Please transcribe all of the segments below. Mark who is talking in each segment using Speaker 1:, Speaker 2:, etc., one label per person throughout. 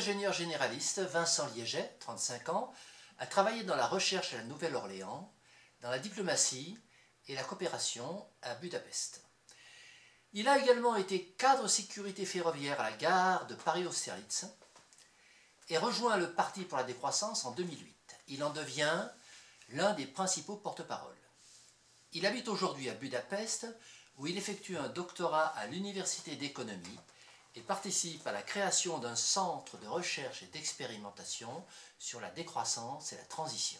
Speaker 1: ingénieur généraliste, Vincent Liéget, 35 ans, a travaillé dans la recherche à la Nouvelle-Orléans, dans la diplomatie et la coopération à Budapest. Il a également été cadre sécurité ferroviaire à la gare de Paris-Austerlitz et rejoint le Parti pour la décroissance en 2008. Il en devient l'un des principaux porte-parole. Il habite aujourd'hui à Budapest, où il effectue un doctorat à l'Université d'économie et participe à la création d'un centre de recherche et d'expérimentation sur la décroissance et la transition.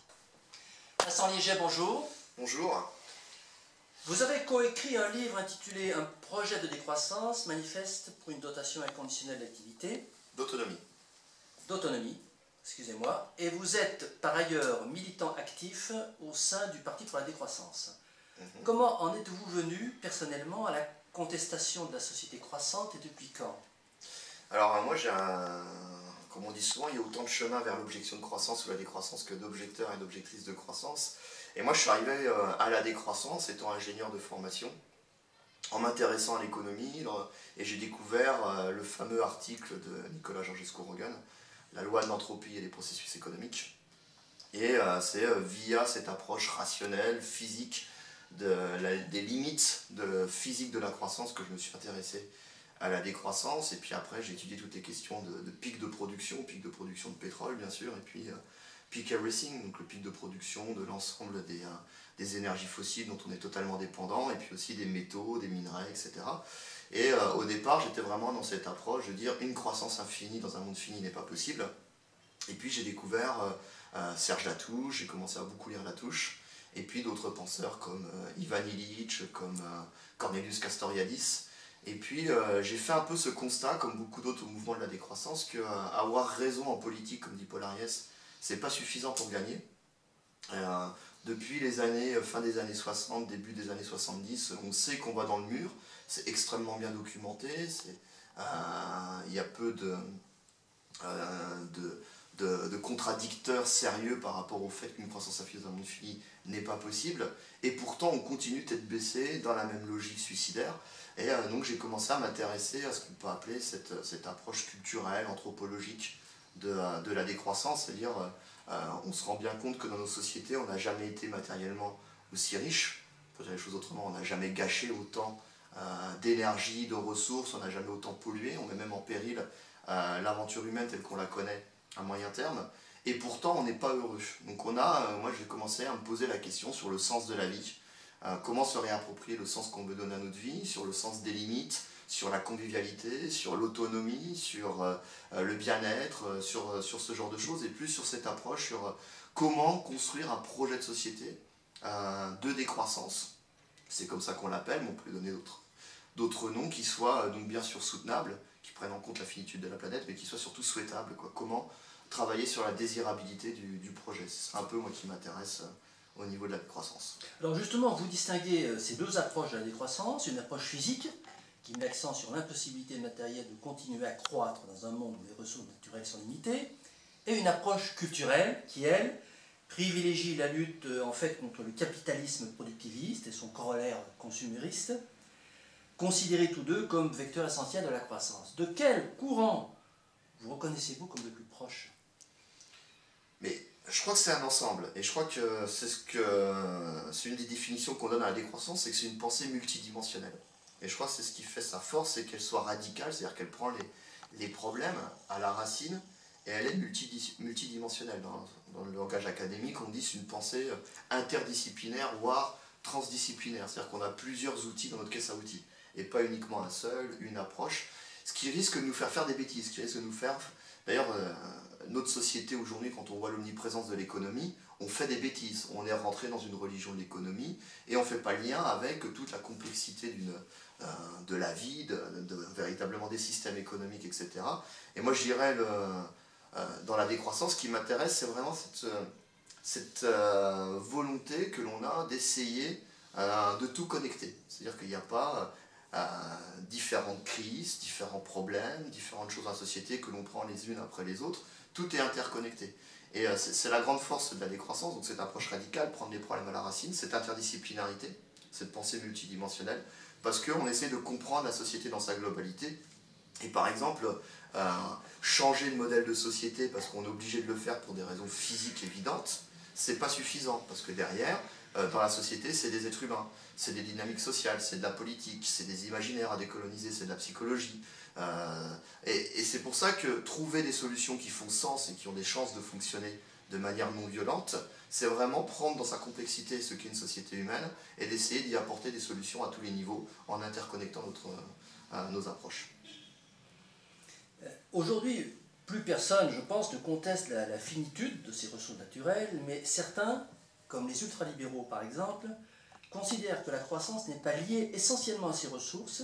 Speaker 1: Vincent Liéget, bonjour.
Speaker 2: Bonjour.
Speaker 1: Vous avez coécrit un livre intitulé « Un projet de décroissance, manifeste pour une dotation inconditionnelle d'activité ». D'autonomie, excusez-moi. Et vous êtes par ailleurs militant actif au sein du Parti pour la décroissance. Comment en êtes-vous venu personnellement à la contestation de la société croissante et depuis quand?
Speaker 2: Alors moi comme on dit souvent, il y a autant de chemin vers l'objection de croissance ou la décroissance que d'objecteurs et d'objectrices de croissance. Et moi je suis arrivé à la décroissance étant ingénieur de formation, en m'intéressant à l'économie, et j'ai découvert le fameux article de Nicolas Georgescu-Roegen, La loi de l'entropie et des processus économiques. Et c'est via cette approche rationnelle, physique, des limites physiques de la croissance que je me suis intéressé à la décroissance. Et puis après j'ai étudié toutes les questions de pic de production de pétrole bien sûr, et puis peak everything, donc le pic de production de l'ensemble des énergies fossiles dont on est totalement dépendant, et puis aussi des métaux, des minerais, etc. Et au départ j'étais vraiment dans cette approche de dire une croissance infinie dans un monde fini n'est pas possible. Et puis j'ai découvert Serge Latouche, j'ai commencé à beaucoup lire Latouche, et puis d'autres penseurs comme Ivan Illich, comme Cornelius Castoriadis. Et puis j'ai fait un peu ce constat, comme beaucoup d'autres au mouvement de la décroissance, qu'avoir raison en politique, comme dit Paul Ariès, c'est pas suffisant pour gagner. Depuis les années, fin des années 60, début des années 70, on sait qu'on va dans le mur, c'est extrêmement bien documenté, il y a peu de contradicteurs sérieux par rapport au fait qu'une croissance infinie dans un monde fini n'est pas possible, et pourtant on continue tête baissée dans la même logique suicidaire. Et donc j'ai commencé à m'intéresser à ce qu'on peut appeler cette approche culturelle, anthropologique de la décroissance, c'est-à-dire on se rend bien compte que dans nos sociétés on n'a jamais été matériellement aussi riche, pour dire les choses autrement, on n'a jamais gâché autant d'énergie, de ressources, on n'a jamais autant pollué, on met même en péril l'aventure humaine telle qu'on la connaît à moyen terme, et pourtant on n'est pas heureux. Donc moi j'ai commencé à me poser la question sur le sens de la vie, comment se réapproprier le sens qu'on veut donner à notre vie, sur le sens des limites, sur la convivialité, sur l'autonomie, sur le bien-être, sur ce genre de choses, et plus sur cette approche sur comment construire un projet de société de décroissance. C'est comme ça qu'on l'appelle, mais on peut lui donner d'autres noms qui soient donc bien sûr soutenables, qui prennent en compte la finitude de la planète, mais qui soient surtout souhaitables, quoi. Comment travailler sur la désirabilité du projet. C'est un peu moi qui m'intéresse au niveau de la croissance.
Speaker 1: Alors justement, vous distinguez ces deux approches de la décroissance, une approche physique, qui met l'accent sur l'impossibilité matérielle de continuer à croître dans un monde où les ressources naturelles sont limitées, et une approche culturelle qui, elle, privilégie la lutte en fait contre le capitalisme productiviste et son corollaire consumériste, considérés tous deux comme vecteurs essentiels de la croissance. De quel courant vous reconnaissez-vous comme le plus proche?
Speaker 2: Mais je crois que c'est un ensemble, et je crois que c'est une des définitions qu'on donne à la décroissance, c'est que c'est une pensée multidimensionnelle. Et je crois que c'est ce qui fait sa force, c'est qu'elle soit radicale, c'est-à-dire qu'elle prend les problèmes à la racine, et elle est multidimensionnelle. Dans le langage académique, on dit c'est une pensée interdisciplinaire, voire transdisciplinaire, c'est-à-dire qu'on a plusieurs outils dans notre caisse à outils, et pas uniquement un seul, une approche, ce qui risque de nous faire des bêtises, ce qui risque de nous faire... D'ailleurs, notre société aujourd'hui, quand on voit l'omniprésence de l'économie, on fait des bêtises. On est rentré dans une religion de l'économie et on ne fait pas le lien avec toute la complexité de la vie, véritablement des systèmes économiques, etc. Et moi, je dirais, dans la décroissance, ce qui m'intéresse, c'est vraiment cette volonté que l'on a d'essayer de tout connecter. C'est-à-dire qu'il n'y a pas... différentes crises, différents problèmes, différentes choses dans la société que l'on prend les unes après les autres, tout est interconnecté. Et c'est la grande force de la décroissance, donc cette approche radicale, prendre les problèmes à la racine, cette interdisciplinarité, cette pensée multidimensionnelle, parce qu'on essaie de comprendre la société dans sa globalité, Et par exemple, changer de modèle de société parce qu'on est obligé de le faire pour des raisons physiques évidentes, c'est pas suffisant, parce que derrière, dans la société, c'est des êtres humains, c'est des dynamiques sociales, c'est de la politique, c'est des imaginaires à décoloniser, c'est de la psychologie. Et c'est pour ça que trouver des solutions qui font sens et qui ont des chances de fonctionner de manière non violente, c'est vraiment prendre dans sa complexité ce qu'est une société humaine et d'essayer d'y apporter des solutions à tous les niveaux en interconnectant nos approches.
Speaker 1: Aujourd'hui, plus personne, je pense, ne conteste la finitude de ces ressources naturelles, mais certains, comme les ultralibéraux par exemple, considèrent que la croissance n'est pas liée essentiellement à ces ressources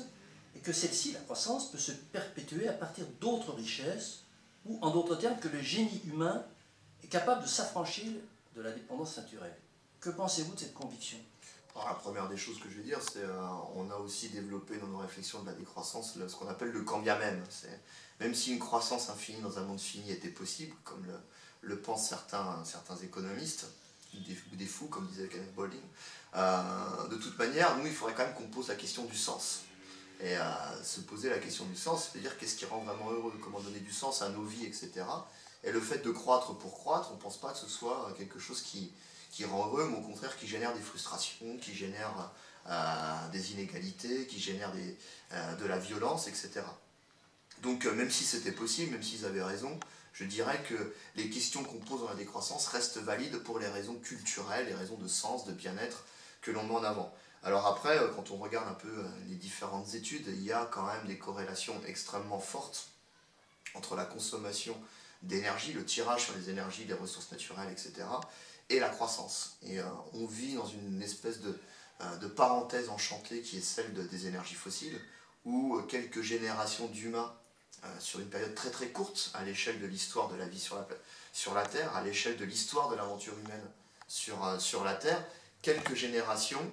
Speaker 1: et que celle-ci, la croissance, peut se perpétuer à partir d'autres richesses, ou en d'autres termes, que le génie humain est capable de s'affranchir de la dépendance naturelle. Que pensez-vous de cette conviction?
Speaker 2: Alors, la première des choses que je vais dire, c'est on a aussi développé dans nos réflexions de la décroissance ce qu'on appelle le quand bien même. Même si une croissance infinie dans un monde fini était possible, comme le pensent certains économistes, ou des fous, comme disait Kenneth Boulding, de toute manière, nous, il faudrait quand même qu'on pose la question du sens. Et se poser la question du sens, c'est-à-dire qu'est-ce qui rend vraiment heureux, comment donner du sens à nos vies, etc. Et le fait de croître pour croître, on ne pense pas que ce soit quelque chose qui rend heureux, mais au contraire qui génère des frustrations, qui génère des inégalités, qui génère de la violence, etc. Donc même si c'était possible, même s'ils avaient raison, je dirais que les questions qu'on pose dans la décroissance restent valides pour les raisons culturelles, les raisons de sens, de bien-être que l'on met en avant. Alors après, quand on regarde un peu les différentes études, il y a quand même des corrélations extrêmement fortes entre la consommation d'énergie, le tirage sur les énergies, les ressources naturelles, etc., et la croissance. Et on vit dans une espèce de parenthèse enchantée qui est celle des énergies fossiles, où quelques générations d'humains, sur une période très très courte, à l'échelle de l'histoire de la vie sur la Terre, à l'échelle de l'histoire de l'aventure humaine sur la Terre, quelques générations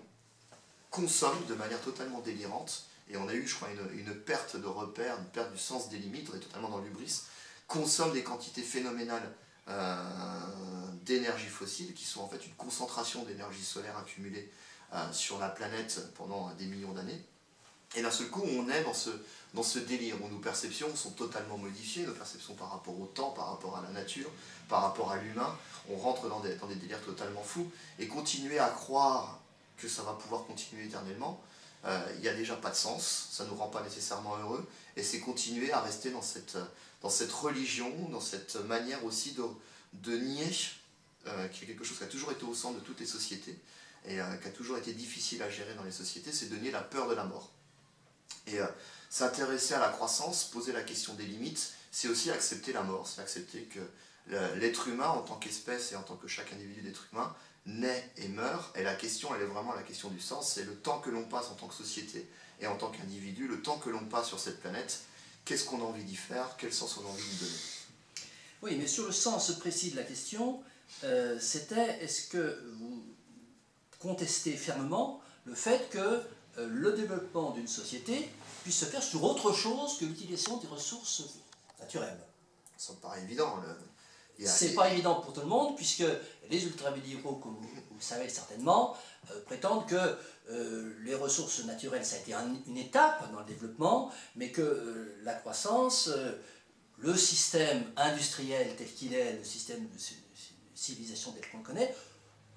Speaker 2: consomment de manière totalement délirante, et on a eu, je crois, une perte de repère, une perte du sens des limites, on est totalement dans l'hubris, consomment des quantités phénoménales d'énergie fossile, qui sont en fait une concentration d'énergie solaire accumulée sur la planète pendant des millions d'années. Et d'un seul coup, on est dans ce délire où nos perceptions sont totalement modifiées, nos perceptions par rapport au temps, par rapport à la nature, par rapport à l'humain. On rentre dans des délires totalement fous. Et continuer à croire que ça va pouvoir continuer éternellement, il n'y a déjà pas de sens, ça ne nous rend pas nécessairement heureux. Et c'est continuer à rester dans cette religion, dans cette manière aussi de nier qui est quelque chose qui a toujours été au centre de toutes les sociétés et qui a toujours été difficile à gérer dans les sociétés, c'est de nier la peur de la mort. Et s'intéresser à la croissance, poser la question des limites, c'est aussi accepter la mort, c'est accepter que l'être humain en tant qu'espèce et en tant que chaque individu d'être humain naît et meurt, et la question, elle est vraiment la question du sens, c'est le temps que l'on passe en tant que société et en tant qu'individu, le temps que l'on passe sur cette planète, qu'est-ce qu'on a envie d'y faire, quel sens on a envie d'y donner.
Speaker 1: Oui, mais sur le sens précis de la question, c'était est-ce que vous contestez fermement le fait que le développement d'une société puisse se faire sur autre chose que l'utilisation des ressources naturelles?
Speaker 2: Ça me paraît évident.
Speaker 1: C'est pas évident pour tout le monde, puisque les ultralibéraux, comme vous le savez certainement, prétendent que les ressources naturelles, ça a été une étape dans le développement, mais que la croissance, le système industriel tel qu'il est, le système de civilisation tel qu'on le connaît,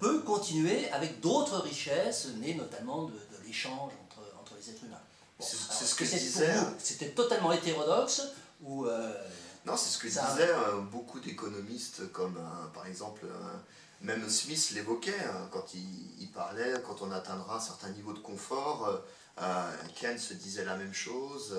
Speaker 1: peut continuer avec d'autres richesses nées notamment de l'échange entre les êtres humains. Bon,
Speaker 2: c'est ce que je disais.
Speaker 1: C'était totalement hétérodoxe ou
Speaker 2: non, c'est ce que disaient beaucoup d'économistes, comme par exemple, même Smith l'évoquait quand il parlait, quand on atteindra un certain niveau de confort, Keynes se disait la même chose,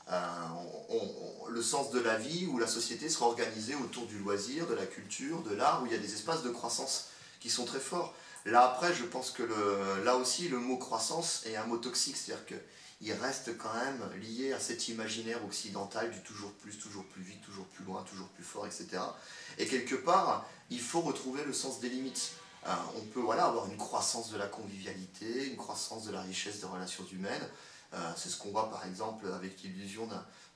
Speaker 2: le sens de la vie où la société sera organisée autour du loisir, de la culture, de l'art, où il y a des espaces de croissance qui sont très forts. Là après, je pense que là aussi, le mot croissance est un mot toxique, c'est-à-dire qu'il reste quand même lié à cet imaginaire occidental du toujours plus vite, toujours plus loin, toujours plus fort, etc. Et quelque part, il faut retrouver le sens des limites. On peut avoir une croissance de la convivialité, une croissance de la richesse des relations humaines. C'est ce qu'on voit par exemple avec l'illusion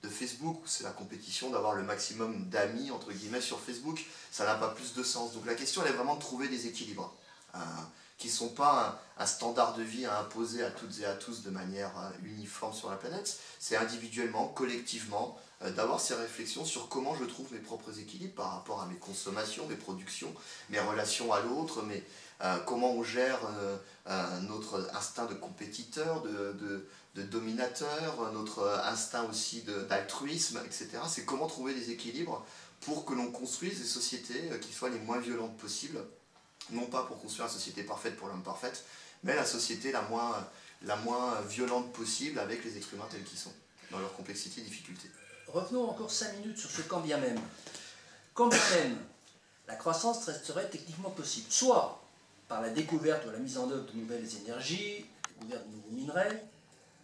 Speaker 2: de Facebook, où c'est la compétition d'avoir le maximum d'amis, entre guillemets, sur Facebook. Ça n'a pas plus de sens. Donc la question, elle est vraiment de trouver des équilibres qui ne sont pas un standard de vie à imposer à toutes et à tous de manière uniforme sur la planète. C'est individuellement, collectivement, d'avoir ces réflexions sur comment je trouve mes propres équilibres par rapport à mes consommations, mes productions, mes relations à l'autre, comment on gère notre instinct de compétiteur, de dominateur, notre instinct aussi d'altruisme, etc. C'est comment trouver des équilibres pour que l'on construise des sociétés qui soient les moins violentes possibles, non pas pour construire une société parfaite pour l'homme parfaite, mais la société la moins violente possible avec les êtres humains tels qu'ils sont, dans leur complexité et difficulté.
Speaker 1: Revenons encore 5 minutes sur ce quand bien même. Quand bien même, la croissance resterait techniquement possible, soit par la découverte ou la mise en œuvre de nouvelles énergies, découverte de nouveaux minerais,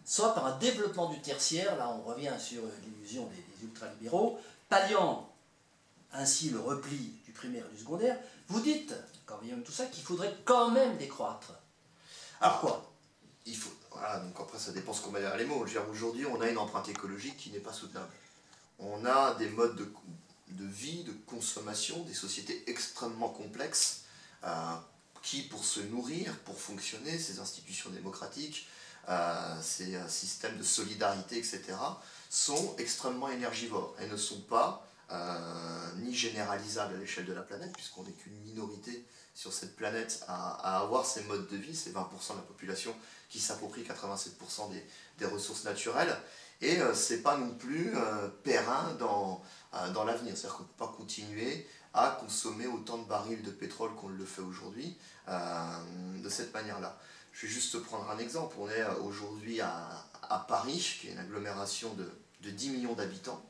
Speaker 1: soit par un développement du tertiaire, là on revient sur l'illusion des ultralibéraux, palliant ainsi le repli du primaire et du secondaire. Vous dites, quand bien même tout ça, qu'il faudrait quand même décroître. Pourquoi ?
Speaker 2: Voilà, donc après ça dépend ce qu'on met derrière les mots. Aujourd'hui, on a une empreinte écologique qui n'est pas soutenable. On a des modes de vie, de consommation, des sociétés extrêmement complexes qui, pour se nourrir, pour fonctionner, ces institutions démocratiques, ces systèmes de solidarité, etc., sont extrêmement énergivores et ne sont pas ni généralisables à l'échelle de la planète, puisqu'on n'est qu'une minorité sur cette planète à avoir ces modes de vie. C'est 20% de la population qui s'approprie 87% des ressources naturelles. Et c'est pas non plus périn dans l'avenir. C'est-à-dire qu'on ne peut pas continuer à consommer autant de barils de pétrole qu'on le fait aujourd'hui de cette manière-là. Je vais juste prendre un exemple. On est aujourd'hui à Paris, qui est une agglomération de 10 millions d'habitants,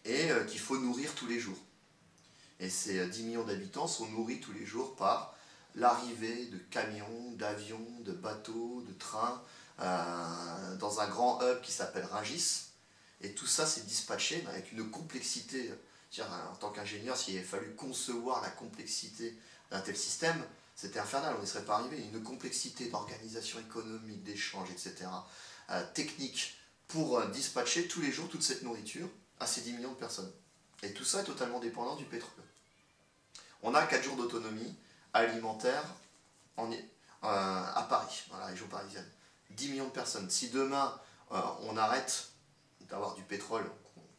Speaker 2: et qu'il faut nourrir tous les jours. Et ces 10 millions d'habitants sont nourris tous les jours par l'arrivée de camions, d'avions, de bateaux, de trains, dans un grand hub qui s'appelle Rungis. Et tout ça c'est dispatché avec une complexité. En tant qu'ingénieur, s'il avait fallu concevoir la complexité d'un tel système, c'était infernal, on n'y serait pas arrivé. Une complexité d'organisation économique, d'échange, etc., technique, pour dispatcher tous les jours toute cette nourriture à ces 10 millions de personnes. Et tout ça est totalement dépendant du pétrole. On a 4 jours d'autonomie alimentaire à Paris, dans la région parisienne. 10 millions de personnes. Si demain on arrête d'avoir du pétrole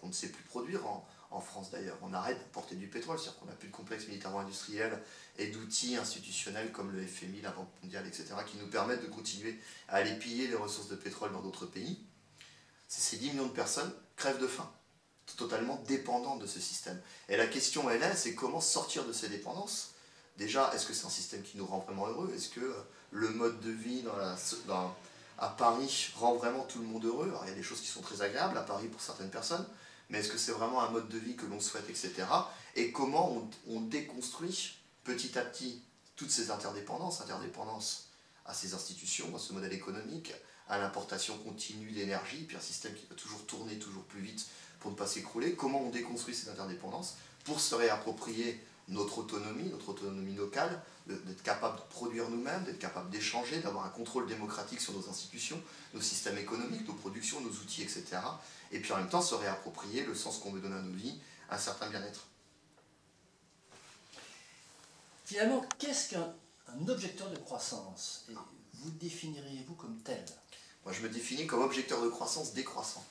Speaker 2: qu'on ne sait plus produire, en France d'ailleurs, on arrête d'importer du pétrole, c'est-à-dire qu'on n'a plus de complexe militaro-industriel et d'outils institutionnels comme le FMI, la Banque mondiale, etc., qui nous permettent de continuer à aller piller les ressources de pétrole dans d'autres pays. Ces 10 millions de personnes crèvent de faim, totalement dépendantes de ce système. Et la question elle est, c'est comment sortir de ces dépendances. Déjà, est-ce que c'est un système qui nous rend vraiment heureux? Est-ce que le mode de vie à Paris rend vraiment tout le monde heureux? Alors, il y a des choses qui sont très agréables à Paris pour certaines personnes, mais est-ce que c'est vraiment un mode de vie que l'on souhaite, etc. Et comment on déconstruit petit à petit toutes ces interdépendances à ces institutions, à ce modèle économique, à l'importation continue d'énergie, puis un système qui va toujours tourner toujours plus vite pour ne pas s'écrouler. Comment on déconstruit ces interdépendances pour se réapproprier notre autonomie locale, d'être capable de produire nous-mêmes, d'être capable d'échanger, d'avoir un contrôle démocratique sur nos institutions, nos systèmes économiques, nos productions, nos outils, etc. Et puis en même temps se réapproprier le sens qu'on veut donner à nos vies, un certain bien-être.
Speaker 1: Finalement, qu'est-ce qu'un objecteur de croissance? Et vous définiriez-vous comme tel?
Speaker 2: Moi je me définis comme objecteur de croissance décroissant.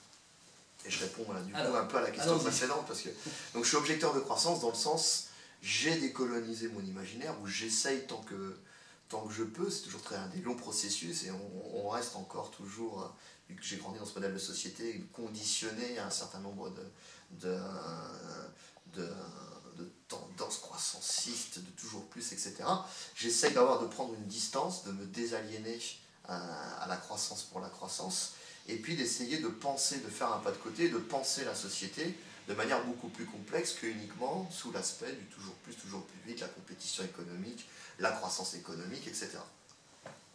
Speaker 2: Et je réponds du coup un peu à la question précédente, parce que donc, je suis objecteur de croissance dans le sens, j'ai décolonisé mon imaginaire, où j'essaye tant que je peux, c'est toujours des longs processus, et on reste encore toujours, vu que j'ai grandi dans ce modèle de société, conditionné à un certain nombre de tendances croissancistes, de toujours plus, etc. J'essaye de prendre une distance, de me désaliéner à la croissance pour la croissance, et puis d'essayer de penser, de faire un pas de côté, de penser la société de manière beaucoup plus complexe que uniquement sous l'aspect du toujours plus vite, la compétition économique, la croissance économique, etc.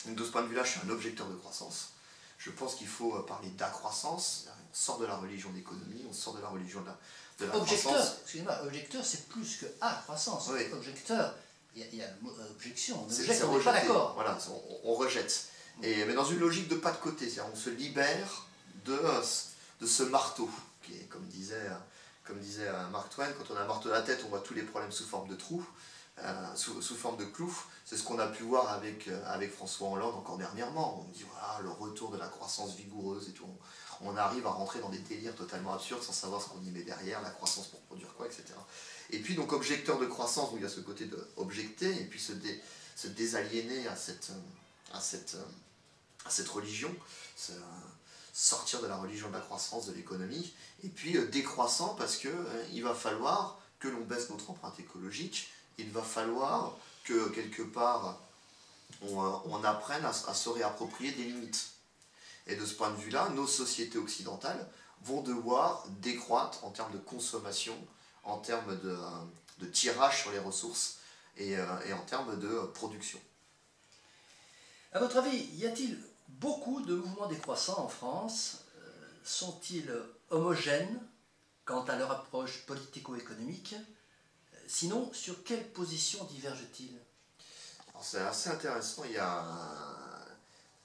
Speaker 2: Donc de ce point de vue-là, je suis un objecteur de croissance. Je pense qu'il faut parler d'accroissance. On sort de la religion d'économie, on sort de la religion de la croissance.
Speaker 1: Excusez-moi, objecteur, c'est plus que croissance. Oui. Objecteur, il y a le mot objection. On n'est pas d'accord.
Speaker 2: Voilà, on rejette. Mais dans une logique de pas de côté, c'est-à-dire on se libère de ce marteau, qui est, comme disait Mark Twain, quand on a un marteau à la tête, on voit tous les problèmes sous forme de trous. sous forme de clouf. C'est ce qu'on a pu voir avec François Hollande encore dernièrement. On dit voilà, le retour de la croissance vigoureuse et tout. On arrive à rentrer dans des délires totalement absurdes sans savoir ce qu'on y met derrière, la croissance pour produire quoi, etc. Et puis donc objecteur de croissance, donc il y a ce côté de objecter et puis se désaliéner à cette religion, sortir de la religion de la croissance, de l'économie, et puis décroissant parce que il va falloir que l'on baisse notre empreinte écologique, il va falloir que quelque part on apprenne à se réapproprier des limites. Et de ce point de vue-là, nos sociétés occidentales vont devoir décroître en termes de consommation, en termes de tirage sur les ressources et en termes de production.
Speaker 1: À votre avis, y a-t-il beaucoup de mouvements décroissants en France? Sont-ils homogènes quant à leur approche politico-économique? Sinon, sur quelle position divergent-ils?
Speaker 2: C'est assez intéressant. Il y a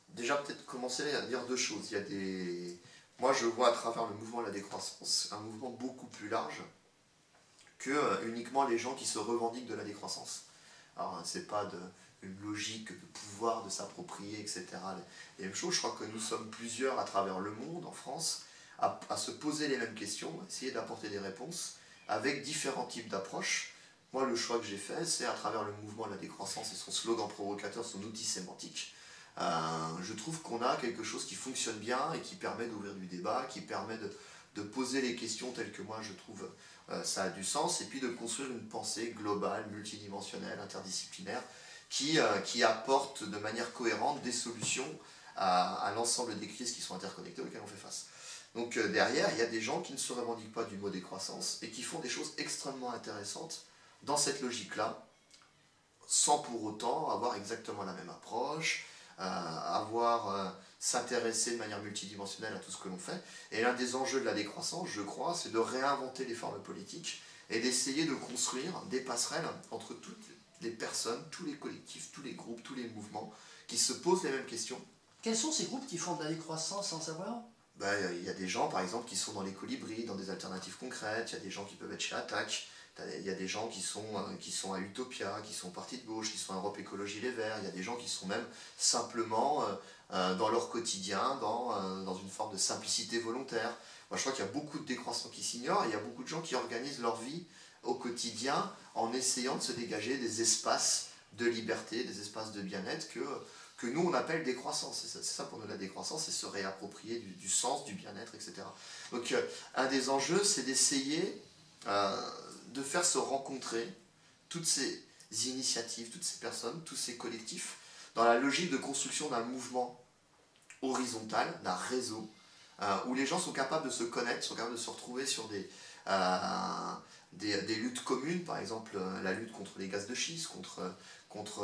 Speaker 2: déjà peut-être commencer à dire deux choses. Moi, je vois à travers le mouvement de la décroissance un mouvement beaucoup plus large que uniquement les gens qui se revendiquent de la décroissance. Alors, c'est pas une logique de pouvoir, de s'approprier, etc. Les mêmes choses. Je crois que nous sommes plusieurs à travers le monde, en France, à se poser les mêmes questions, essayer d'apporter des réponses avec différents types d'approches. Moi, le choix que j'ai fait, c'est à travers le mouvement de la décroissance et son slogan provocateur, son outil sémantique. Je trouve qu'on a quelque chose qui fonctionne bien et qui permet d'ouvrir du débat, qui permet de poser les questions telles que moi je trouve ça a du sens, et puis de construire une pensée globale, multidimensionnelle, interdisciplinaire, qui apporte de manière cohérente des solutions à l'ensemble des crises qui sont interconnectées auxquelles on fait face. Donc derrière, il y a des gens qui ne se revendiquent pas du mot décroissance et qui font des choses extrêmement intéressantes dans cette logique-là, sans pour autant avoir exactement la même approche, s'intéresser de manière multidimensionnelle à tout ce que l'on fait. Et l'un des enjeux de la décroissance, je crois, c'est de réinventer les formes politiques et d'essayer de construire des passerelles entre toutes les personnes, tous les collectifs, tous les groupes, tous les mouvements qui se posent les mêmes questions.
Speaker 1: Quels sont ces groupes qui font de la décroissance sans savoir?
Speaker 2: Il y a des gens, par exemple, qui sont dans les colibris, dans des alternatives concrètes, il y a des gens qui peuvent être chez Attac, il y a des gens qui sont à Utopia, qui sont partis de gauche, qui sont à Europe Écologie Les Verts, il y a des gens qui sont même simplement dans leur quotidien, dans une forme de simplicité volontaire. Moi je crois qu'il y a beaucoup de décroissants qui s'ignorent et il y a beaucoup de gens qui organisent leur vie au quotidien en essayant de se dégager des espaces de liberté, des espaces de bien-être que nous on appelle décroissance. C'est ça pour nous la décroissance, c'est se réapproprier du sens, du bien-être, etc. Donc un des enjeux c'est d'essayer de faire se rencontrer toutes ces initiatives, toutes ces personnes, tous ces collectifs, dans la logique de construction d'un mouvement horizontal, d'un réseau, où les gens sont capables de se connaître, sont capables de se retrouver sur des luttes communes, par exemple la lutte contre les gaz de schiste, contre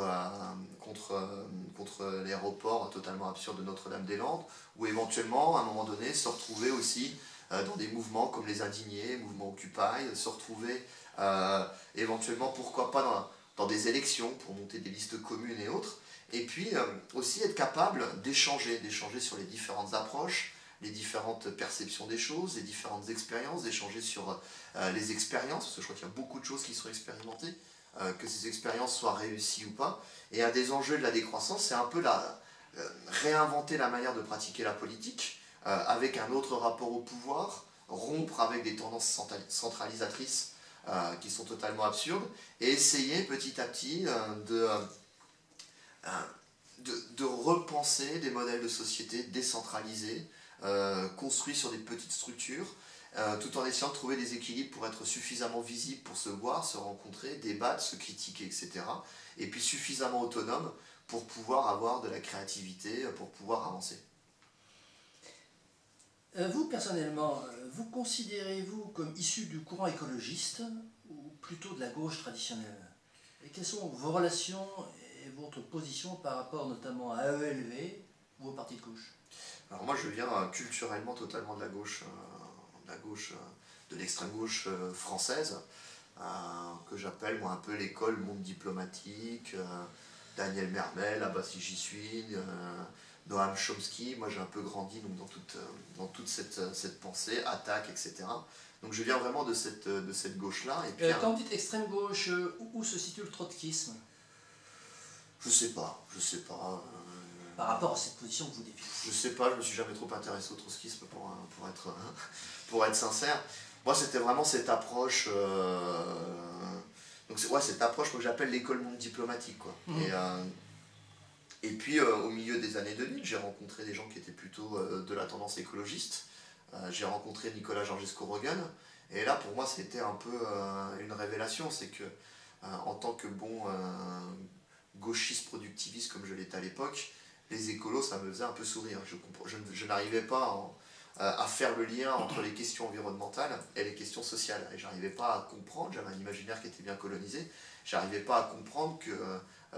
Speaker 2: l'aéroport totalement absurde de Notre-Dame-des-Landes, ou éventuellement, à un moment donné, se retrouver aussi dans des mouvements comme les Indignés, mouvement Occupy, se retrouver éventuellement, pourquoi pas, dans des élections pour monter des listes communes et autres, et puis aussi être capable d'échanger sur les différentes approches, les différentes perceptions des choses, les différentes expériences, d'échanger sur les expériences, parce que je crois qu'il y a beaucoup de choses qui sont expérimentées, que ces expériences soient réussies ou pas. Et un des enjeux de la décroissance, c'est un peu réinventer la manière de pratiquer la politique, avec un autre rapport au pouvoir, rompre avec des tendances centralisatrices qui sont totalement absurdes, et essayer petit à petit de repenser des modèles de société décentralisés, construits sur des petites structures, tout en essayant de trouver des équilibres pour être suffisamment visibles pour se voir, se rencontrer, débattre, se critiquer, etc. Et puis suffisamment autonome pour pouvoir avoir de la créativité, pour pouvoir avancer.
Speaker 1: Vous, personnellement, vous considérez-vous comme issu du courant écologiste ou plutôt de la gauche traditionnelle? Et quelles sont vos relations et votre position par rapport notamment à AELV ou au parti de gauche?
Speaker 2: Alors moi je viens culturellement totalement de la gauche, de l'extrême gauche française, que j'appelle moi un peu l'école monde diplomatique, Daniel Mermel, Abbassi Gissuine, Noam Chomsky. Moi j'ai un peu grandi donc, dans toute cette pensée, attaque, etc. Donc je viens vraiment de cette gauche-là.
Speaker 1: Quand vous dites extrême gauche, où se situe le trotskisme?
Speaker 2: Je sais pas.
Speaker 1: Par rapport à cette position que vous définissez.
Speaker 2: Je sais pas, je me suis jamais trop intéressé au trotskisme pour être sincère. Moi c'était vraiment cette approche, donc cette approche que j'appelle l'école monde diplomatique, quoi. Et puis au milieu des années 2000, j'ai rencontré des gens qui étaient plutôt de la tendance écologiste. J'ai rencontré Nicolas Georgescu-Roegen, et là pour moi c'était un peu une révélation, c'est que en tant que bon gauchiste productiviste comme je l'étais à l'époque, les écolos ça me faisait un peu sourire. Je n'arrivais pas à faire le lien entre les questions environnementales et les questions sociales. Et j'arrivais pas à comprendre, j'avais un imaginaire qui était bien colonisé, j'arrivais pas à comprendre que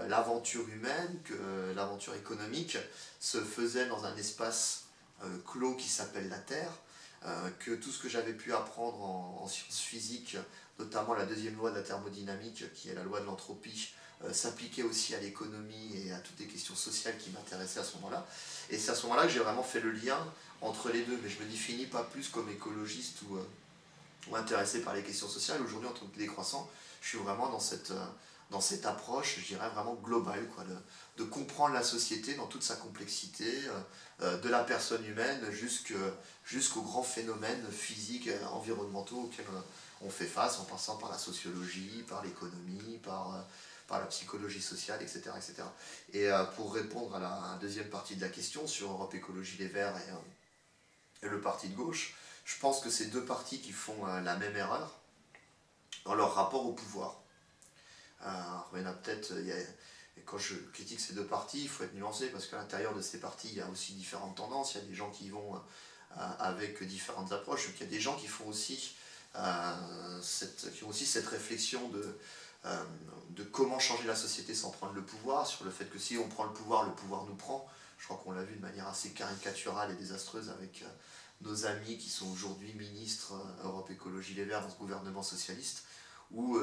Speaker 2: l'aventure humaine, que l'aventure économique se faisait dans un espace clos qui s'appelle la Terre, que tout ce que j'avais pu apprendre en sciences physiques, notamment la deuxième loi de la thermodynamique, qui est la loi de l'entropie, s'appliquait aussi à l'économie et à toutes les questions sociales qui m'intéressaient à ce moment-là. Et c'est à ce moment-là que j'ai vraiment fait le lien entre les deux, mais je me définis pas plus comme écologiste ou intéressé par les questions sociales. Aujourd'hui, en tant que décroissant, je suis vraiment dans cette approche, je dirais vraiment globale, quoi, de comprendre la société dans toute sa complexité, de la personne humaine jusqu'aux grands phénomènes physiques et environnementaux auxquels on fait face, en passant par la sociologie, par l'économie, par la psychologie sociale, etc. etc. Et pour répondre à la deuxième partie de la question sur Europe Écologie Les Verts et le parti de gauche, je pense que c'est deux partis qui font la même erreur dans leur rapport au pouvoir. Il y en a peut-être, et quand je critique ces deux partis, il faut être nuancé parce qu'à l'intérieur de ces partis, il y a aussi différentes tendances. Il y a des gens qui vont avec différentes approches. Il y a des gens qui font aussi cette réflexion de comment changer la société sans prendre le pouvoir, sur le fait que si on prend le pouvoir nous prend. Je crois qu'on l'a vu de manière assez caricaturale et désastreuse avec nos amis qui sont aujourd'hui ministres Europe Écologie Les Verts dans ce gouvernement socialiste, où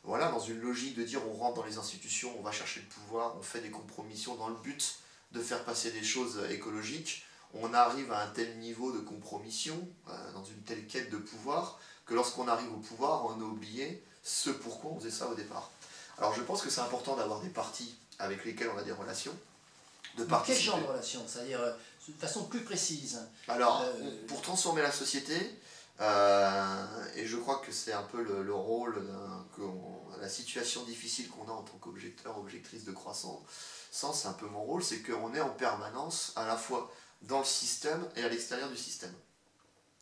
Speaker 2: voilà, dans une logique de dire on rentre dans les institutions, on va chercher le pouvoir, on fait des compromissions dans le but de faire passer des choses écologiques, on arrive à un tel niveau de compromission, dans une telle quête de pouvoir, que lorsqu'on arrive au pouvoir, on a oublié ce pourquoi on faisait ça au départ. Alors je pense que c'est important d'avoir des partis avec lesquels on a des relations.
Speaker 1: Quel genre de relations? C'est-à-dire de façon plus précise.
Speaker 2: Alors, pour transformer la société, et je crois que c'est un peu le rôle, la situation difficile qu'on a en tant qu'objecteur, objectrice de croissance, c'est un peu mon rôle, c'est qu'on est en permanence à la fois dans le système et à l'extérieur du système.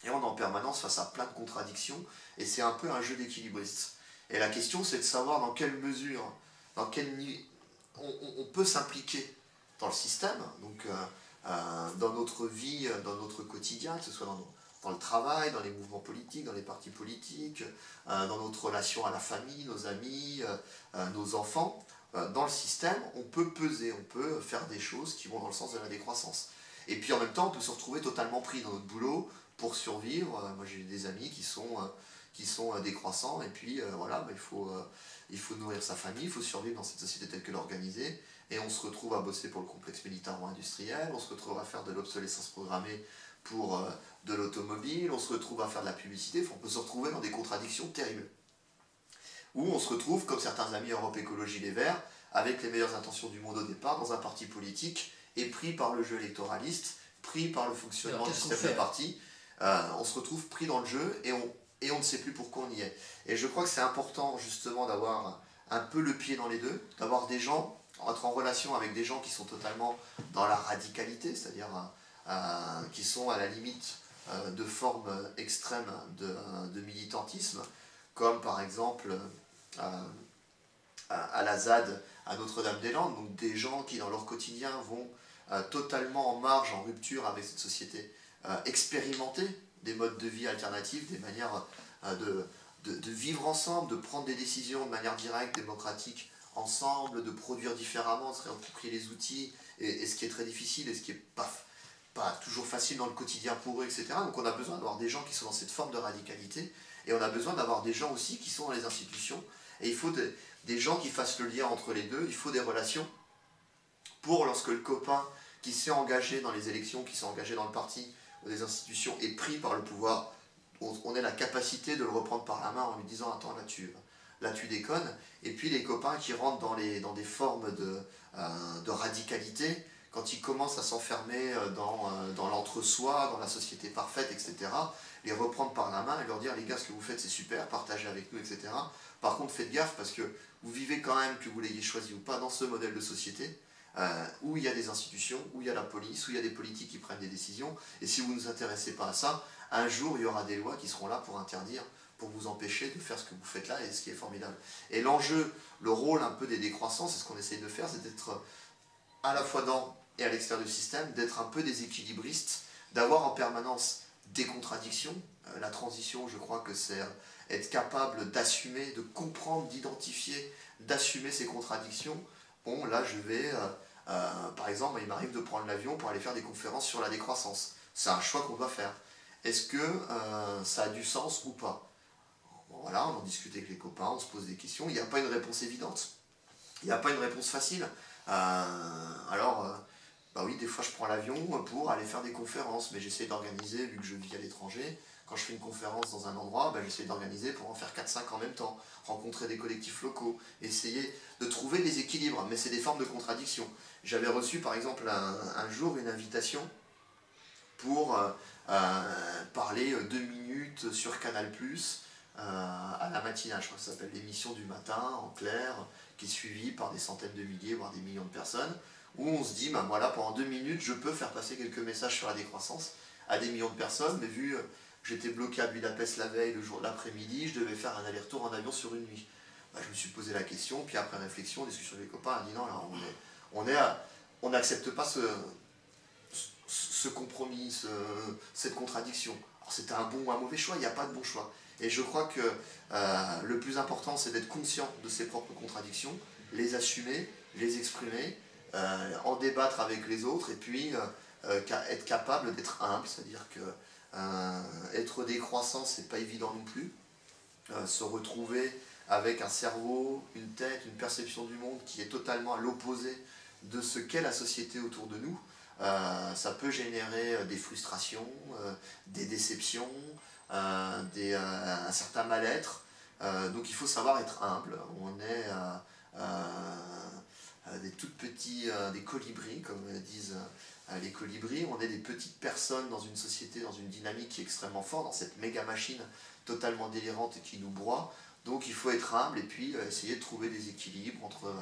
Speaker 2: Et on est en permanence face à plein de contradictions, et c'est un peu un jeu d'équilibriste. Et la question, c'est de savoir dans quelle mesure, dans quel niveau on peut s'impliquer dans le système, donc dans notre vie, dans notre quotidien, que ce soit dans le travail, dans les mouvements politiques, dans les partis politiques, dans notre relation à la famille, nos amis, nos enfants. Dans le système, on peut peser, on peut faire des choses qui vont dans le sens de la décroissance. Et puis en même temps, on peut se retrouver totalement pris dans notre boulot pour survivre. Moi j'ai des amis qui sont décroissants, et puis voilà, il faut nourrir sa famille, il faut survivre dans cette société telle qu'elle est organisée. Et on se retrouve à bosser pour le complexe militaro-industriel, on se retrouve à faire de l'obsolescence programmée pour de l'automobile, on se retrouve à faire de la publicité, on peut se retrouver dans des contradictions terribles. Ou on se retrouve, comme certains amis Europe Écologie Les Verts, avec les meilleures intentions du monde au départ, dans un parti politique, et pris par le jeu électoraliste, pris par le fonctionnement du système de parti, on se retrouve pris dans le jeu et on ne sait plus pourquoi on y est. Et je crois que c'est important justement d'avoir un peu le pied dans les deux, d'avoir des gens, être en relation avec des gens qui sont totalement dans la radicalité, c'est-à-dire qui sont à la limite de formes extrêmes de militantisme, comme par exemple à la ZAD, à Notre-Dame-des-Landes, donc des gens qui dans leur quotidien vont totalement en marge, en rupture avec cette société, expérimenter des modes de vie alternatifs, des manières de vivre ensemble, de prendre des décisions de manière directe, démocratique, ensemble, de produire différemment, de se réapproprier les outils, et ce qui est très difficile, et ce qui n'est pas toujours facile dans le quotidien pour eux, etc. Donc on a besoin d'avoir des gens qui sont dans cette forme de radicalité, et on a besoin d'avoir des gens aussi qui sont dans les institutions, et il faut des gens qui fassent le lien entre les deux, il faut des relations, pour lorsque le copain qui s'est engagé dans les élections, qui s'est engagé dans le parti ou des institutions, est pris par le pouvoir, on a la capacité de le reprendre par la main en lui disant « Attends, là tu déconnes ». Et puis les copains qui rentrent dans des formes de radicalité, quand ils commencent à s'enfermer dans l'entre-soi, dans la société parfaite, etc., les reprendre par la main et leur dire « Les gars, ce que vous faites, c'est super, partagez avec nous, etc. » Par contre, faites gaffe parce que vous vivez quand même, que vous l'ayez choisi ou pas, dans ce modèle de société où il y a des institutions, où il y a la police, où il y a des politiques qui prennent des décisions. Et si vous ne vous intéressez pas à ça, un jour, il y aura des lois qui seront là pour interdire, pour vous empêcher de faire ce que vous faites là, et ce qui est formidable. Et l'enjeu, le rôle un peu des décroissants, c'est ce qu'on essaye de faire, c'est d'être à la fois dans et à l'extérieur du système, d'être un peu des équilibristes, d'avoir en permanence des contradictions. La transition, je crois que c'est être capable d'assumer, de comprendre, d'identifier, d'assumer ces contradictions. Bon, là, je vais, par exemple, il m'arrive de prendre l'avion pour aller faire des conférences sur la décroissance. C'est un choix qu'on doit faire. Est-ce que ça a du sens ou pas? Bon, voilà, on en discute avec les copains, on se pose des questions. Il n'y a pas une réponse évidente. Il n'y a pas une réponse facile. Bah oui, des fois je prends l'avion pour aller faire des conférences, mais j'essaie d'organiser, vu que je vis à l'étranger, quand je fais une conférence dans un endroit, bah, j'essaie d'organiser pour en faire 4-5 en même temps, rencontrer des collectifs locaux, essayer de trouver des équilibres, mais c'est des formes de contradiction. J'avais reçu par exemple un jour une invitation pour parler 2 minutes sur Canal+, à la matinale, je crois que ça s'appelle l'émission du matin, en clair, qui est suivie par des centaines de milliers, voire des millions de personnes, où on se dit, ben voilà, pendant 2 minutes, je peux faire passer quelques messages sur la décroissance à des millions de personnes, mais vu que j'étais bloqué à Budapest la veille, le jour de l'après-midi, je devais faire un aller-retour en avion sur une nuit. Ben, je me suis posé la question, puis après réflexion, discussion avec les copains, on a dit non, là, on n'accepte pas ce compromis, cette contradiction. Alors c'était un bon ou un mauvais choix, il n'y a pas de bon choix. Et je crois que le plus important, c'est d'être conscient de ses propres contradictions, les assumer, les exprimer, en débattre avec les autres, et puis être capable d'être humble, c'est-à-dire que être décroissant, c'est pas évident non plus. Se retrouver avec un cerveau, une tête, une perception du monde qui est totalement à l'opposé de ce qu'est la société autour de nous, ça peut générer des frustrations, des déceptions, un certain mal-être. Donc il faut savoir être humble. On est des toutes petits, des colibris, comme disent les colibris. On est des petites personnes dans une société, dans une dynamique qui est extrêmement forte, dans cette méga machine totalement délirante et qui nous broie. Donc il faut être humble et puis essayer de trouver des équilibres entre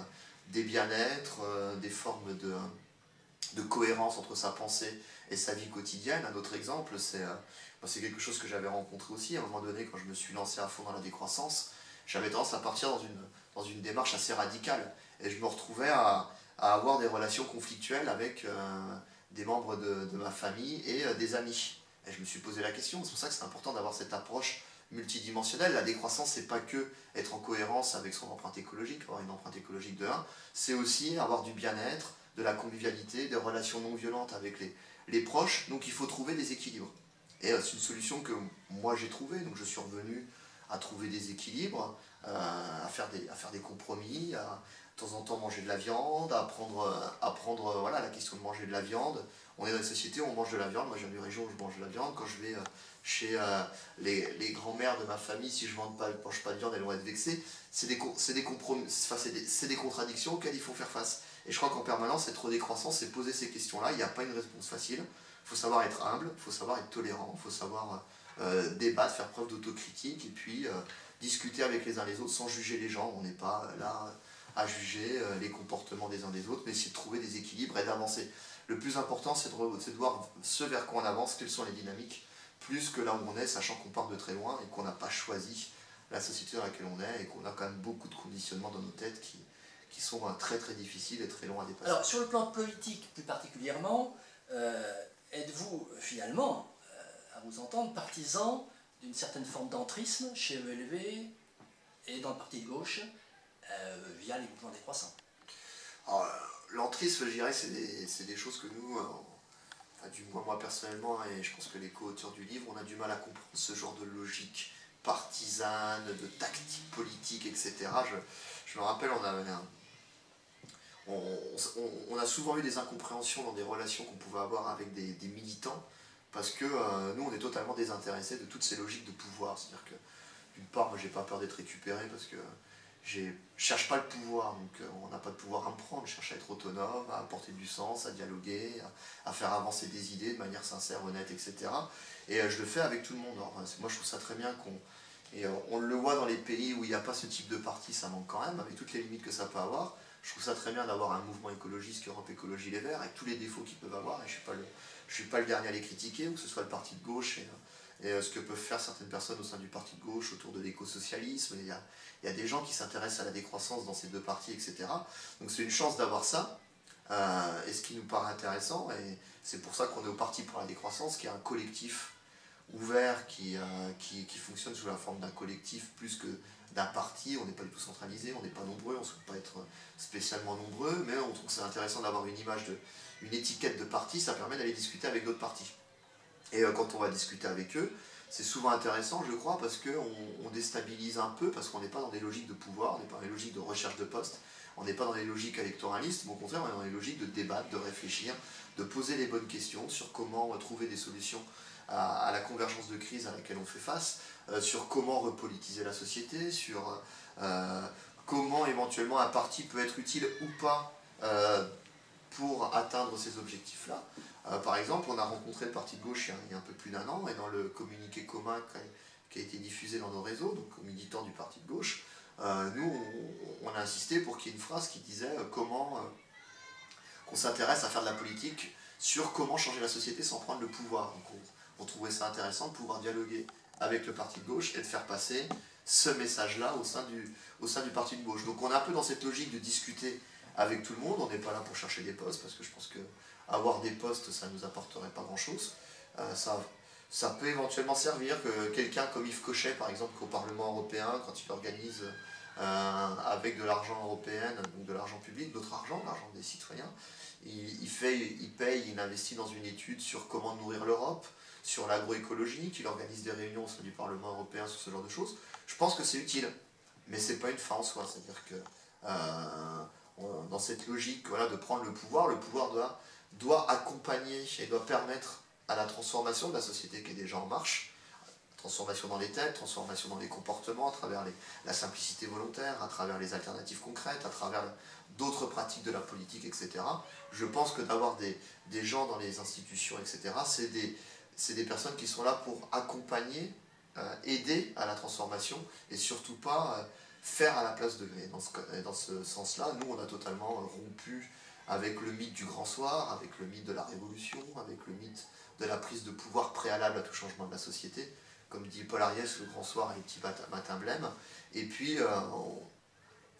Speaker 2: des bien-être, des formes de cohérence entre sa pensée et sa vie quotidienne. Un autre exemple, c'est quelque chose que j'avais rencontré aussi à un moment donné quand je me suis lancé à fond dans la décroissance. J'avais tendance à partir dans une démarche assez radicale et je me retrouvais à avoir des relations conflictuelles avec des membres de ma famille et des amis. Et je me suis posé la question, c'est pour ça que c'est important d'avoir cette approche multidimensionnelle. La décroissance, c'est pas que être en cohérence avec son empreinte écologique, avoir une empreinte écologique de 1, c'est aussi avoir du bien-être, de la convivialité, des relations non violentes avec les proches. Donc il faut trouver des équilibres. Et c'est une solution que moi j'ai trouvée, donc je suis revenu à trouver des équilibres, à faire des compromis, à de temps en temps manger de la viande, à prendre voilà, la question de manger de la viande. On est dans une société où on mange de la viande, moi je viens d'une région où je mange de la viande, quand je vais chez les grands-mères de ma famille, si je ne mange pas de viande, elles vont être vexées. C'est des compromis, c'est des contradictions auxquelles il faut faire face. Et je crois qu'en permanence, être décroissant, c'est poser ces questions-là. Il n'y a pas une réponse facile. Il faut savoir être humble, il faut savoir être tolérant, il faut savoir débattre, faire preuve d'autocritique, et puis discuter avec les uns les autres sans juger les gens. On n'est pas là à juger les comportements des uns des autres, mais essayer de trouver des équilibres et d'avancer. Le plus important, c'est de voir ce vers quoi on avance, quelles sont les dynamiques, plus que là où on est, sachant qu'on part de très loin et qu'on n'a pas choisi la société dans laquelle on est et qu'on a quand même beaucoup de conditionnements dans nos têtes qui sont très très difficiles et très longs à dépasser.
Speaker 1: Alors, sur le plan politique plus particulièrement, êtes-vous finalement, à vous entendre, partisan d'une certaine forme d'entrisme chez ELV et dans le parti de gauche via les mouvements décroissants?
Speaker 2: L'entrisme, je dirais, c'est des choses que nous, enfin, du moins moi personnellement, et je pense que les co-auteurs du livre, on a du mal à comprendre ce genre de logique partisane, de tactique politique, etc. Je me rappelle, on a souvent eu des incompréhensions dans des relations qu'on pouvait avoir avec des militants, parce que nous, on est totalement désintéressés de toutes ces logiques de pouvoir. C'est-à-dire que, d'une part, moi, j'ai pas peur d'être récupéré, parce que je cherche pas le pouvoir, donc on n'a pas de pouvoir à me prendre, je cherche à être autonome, à apporter du sens, à dialoguer, à faire avancer des idées de manière sincère, honnête, etc. Et je le fais avec tout le monde. Alors, moi, je trouve ça très bien on le voit dans les pays où il n'y a pas ce type de parti, ça manque quand même, avec toutes les limites que ça peut avoir. Je trouve ça très bien d'avoir un mouvement écologiste qu'Europe Écologie Les Verts, avec tous les défauts qu'ils peuvent avoir, et je ne suis pas le dernier à les critiquer, ou que ce soit le parti de gauche, et ce que peuvent faire certaines personnes au sein du parti de gauche autour de l'écosocialisme. Il y a des gens qui s'intéressent à la décroissance dans ces deux partis, etc. Donc c'est une chance d'avoir ça, et ce qui nous paraît intéressant, et c'est pour ça qu'on est au Parti pour la décroissance, qui est un collectif ouvert qui fonctionne sous la forme d'un collectif plus que d'un parti. On n'est pas du tout centralisé, on n'est pas nombreux, on ne souhaite pas être spécialement nombreux, mais on trouve que c'est intéressant d'avoir une image, une étiquette de parti, ça permet d'aller discuter avec d'autres partis. Et quand on va discuter avec eux, c'est souvent intéressant, je crois, parce qu'on déstabilise un peu, parce qu'on n'est pas dans des logiques de pouvoir, on n'est pas dans des logiques de recherche de postes, on n'est pas dans des logiques électoralistes, mais au contraire, on est dans des logiques de débattre, de réfléchir, de poser les bonnes questions sur comment trouver des solutions à la convergence de crise à laquelle on fait face, sur comment repolitiser la société, sur comment éventuellement un parti peut être utile ou pas pour atteindre ces objectifs-là. Par exemple, on a rencontré le parti de gauche il y a un peu plus d'1 an, et dans le communiqué commun qui a été diffusé dans nos réseaux, donc aux militants du parti de gauche, nous, on a insisté pour qu'il y ait une phrase qui disait qu'on s'intéresse à faire de la politique sur comment changer la société sans prendre le pouvoir. Donc on trouvait ça intéressant de pouvoir dialoguer avec le parti de gauche et de faire passer ce message-là au sein du parti de gauche. Donc on est un peu dans cette logique de discuter avec tout le monde. On n'est pas là pour chercher des postes, parce que je pense que avoir des postes, ça ne nous apporterait pas grand-chose. Ça peut éventuellement servir que quelqu'un comme Yves Cochet, par exemple, qu'au Parlement européen, quand il organise avec de l'argent européen, donc de l'argent public, d'autres argent, l'argent des citoyens, il paye, il investit dans une étude sur comment nourrir l'Europe, sur l'agroécologie, qu'il organise des réunions au sein du Parlement européen sur ce genre de choses. Je pense que c'est utile, mais c'est pas une fin en soi. C'est-à-dire que dans cette logique, voilà, de prendre le pouvoir doit accompagner et doit permettre à la transformation de la société qui est déjà en marche, transformation dans les têtes, transformation dans les comportements, à travers la simplicité volontaire, à travers les alternatives concrètes, à travers d'autres pratiques de la politique, etc. Je pense que d'avoir des gens dans les institutions, etc., c'est des personnes qui sont là pour accompagner, aider à la transformation, et surtout pas faire à la place d'eux. Et dans ce sens-là, nous, on a totalement rompu avec le mythe du grand soir, avec le mythe de la révolution, avec le mythe de la prise de pouvoir préalable à tout changement de la société. Comme dit Paul Ariès, le grand soir et les petits matins blêmes. Et puis,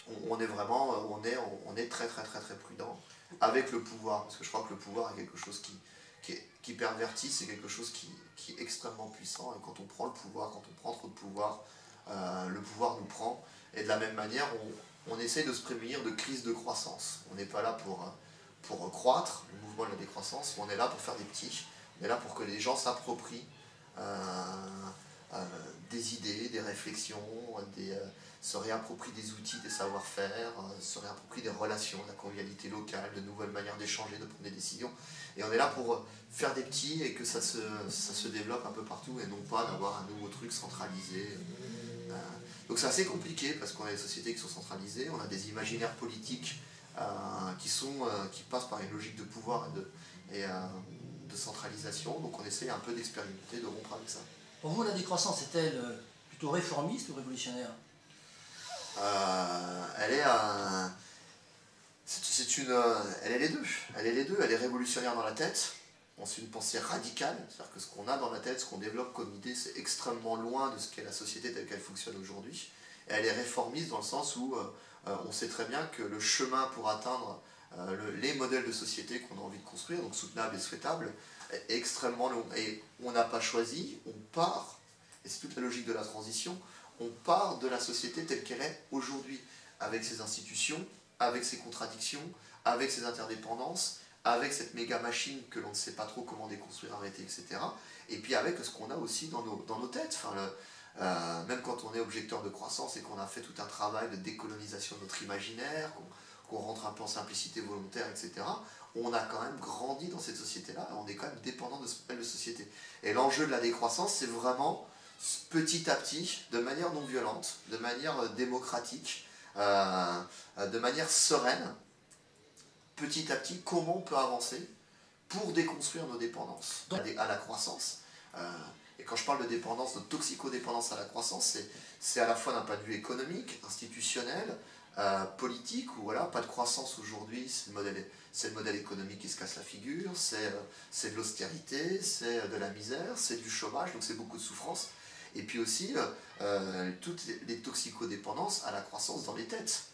Speaker 2: on est très très très très prudent avec le pouvoir, parce que je crois que le pouvoir est quelque chose qui pervertit, c'est quelque chose qui est extrêmement puissant, et quand on prend le pouvoir, quand on prend trop de pouvoir, le pouvoir nous prend, et de la même manière, on essaie de se prémunir de crise de croissance. On n'est pas là pour croître, le mouvement de la décroissance, on est là pour faire des petits, on est là pour que les gens s'approprient des idées, des réflexions, se réapproprient des outils, des savoir-faire, se réapproprient des relations, de la convivialité locale, de nouvelles manières d'échanger, de prendre des décisions. Et on est là pour faire des petits et que ça se développe un peu partout, et non pas d'avoir un nouveau truc centralisé. Donc c'est assez compliqué, parce qu'on a des sociétés qui sont centralisées, on a des imaginaires politiques qui passent par une logique de pouvoir et de centralisation, donc on essaie un peu d'expérimenter, de rompre avec ça.
Speaker 1: Pour vous, la décroissance est-elle plutôt réformiste ou révolutionnaire?
Speaker 2: Elle est elle est les deux. Elle est les deux. Elle est révolutionnaire dans la tête. C'est une pensée radicale, c'est-à-dire que ce qu'on a dans la tête, ce qu'on développe comme idée, c'est extrêmement loin de ce qu'est la société telle qu'elle fonctionne aujourd'hui. Et elle est réformiste dans le sens où on sait très bien que le chemin pour atteindre les modèles de société qu'on a envie de construire, donc soutenables et souhaitables, est extrêmement long. Et on n'a pas choisi, on part, et c'est toute la logique de la transition, on part de la société telle qu'elle est aujourd'hui, avec ses institutions, avec ses contradictions, avec ses interdépendances, avec cette méga machine que l'on ne sait pas trop comment déconstruire, arrêter, etc. Et puis avec ce qu'on a aussi dans nos têtes. Même quand on est objecteur de croissance et qu'on a fait tout un travail de décolonisation de notre imaginaire, qu'on rentre un peu en simplicité volontaire, etc., on a quand même grandi dans cette société-là, on est quand même dépendant de ce modèle de société. Et l'enjeu de la décroissance, c'est vraiment petit à petit, de manière non violente, de manière démocratique, de manière sereine, petit à petit, comment on peut avancer pour déconstruire nos dépendances à la croissance. Et quand je parle de dépendance, de toxicodépendance à la croissance, c'est à la fois d'un point de vue économique, institutionnel, politique, où voilà, pas de croissance aujourd'hui, c'est le modèle économique qui se casse la figure, c'est de l'austérité, c'est de la misère, c'est du chômage, donc c'est beaucoup de souffrance. Et puis aussi, toutes les toxicodépendances à la croissance dans les têtes.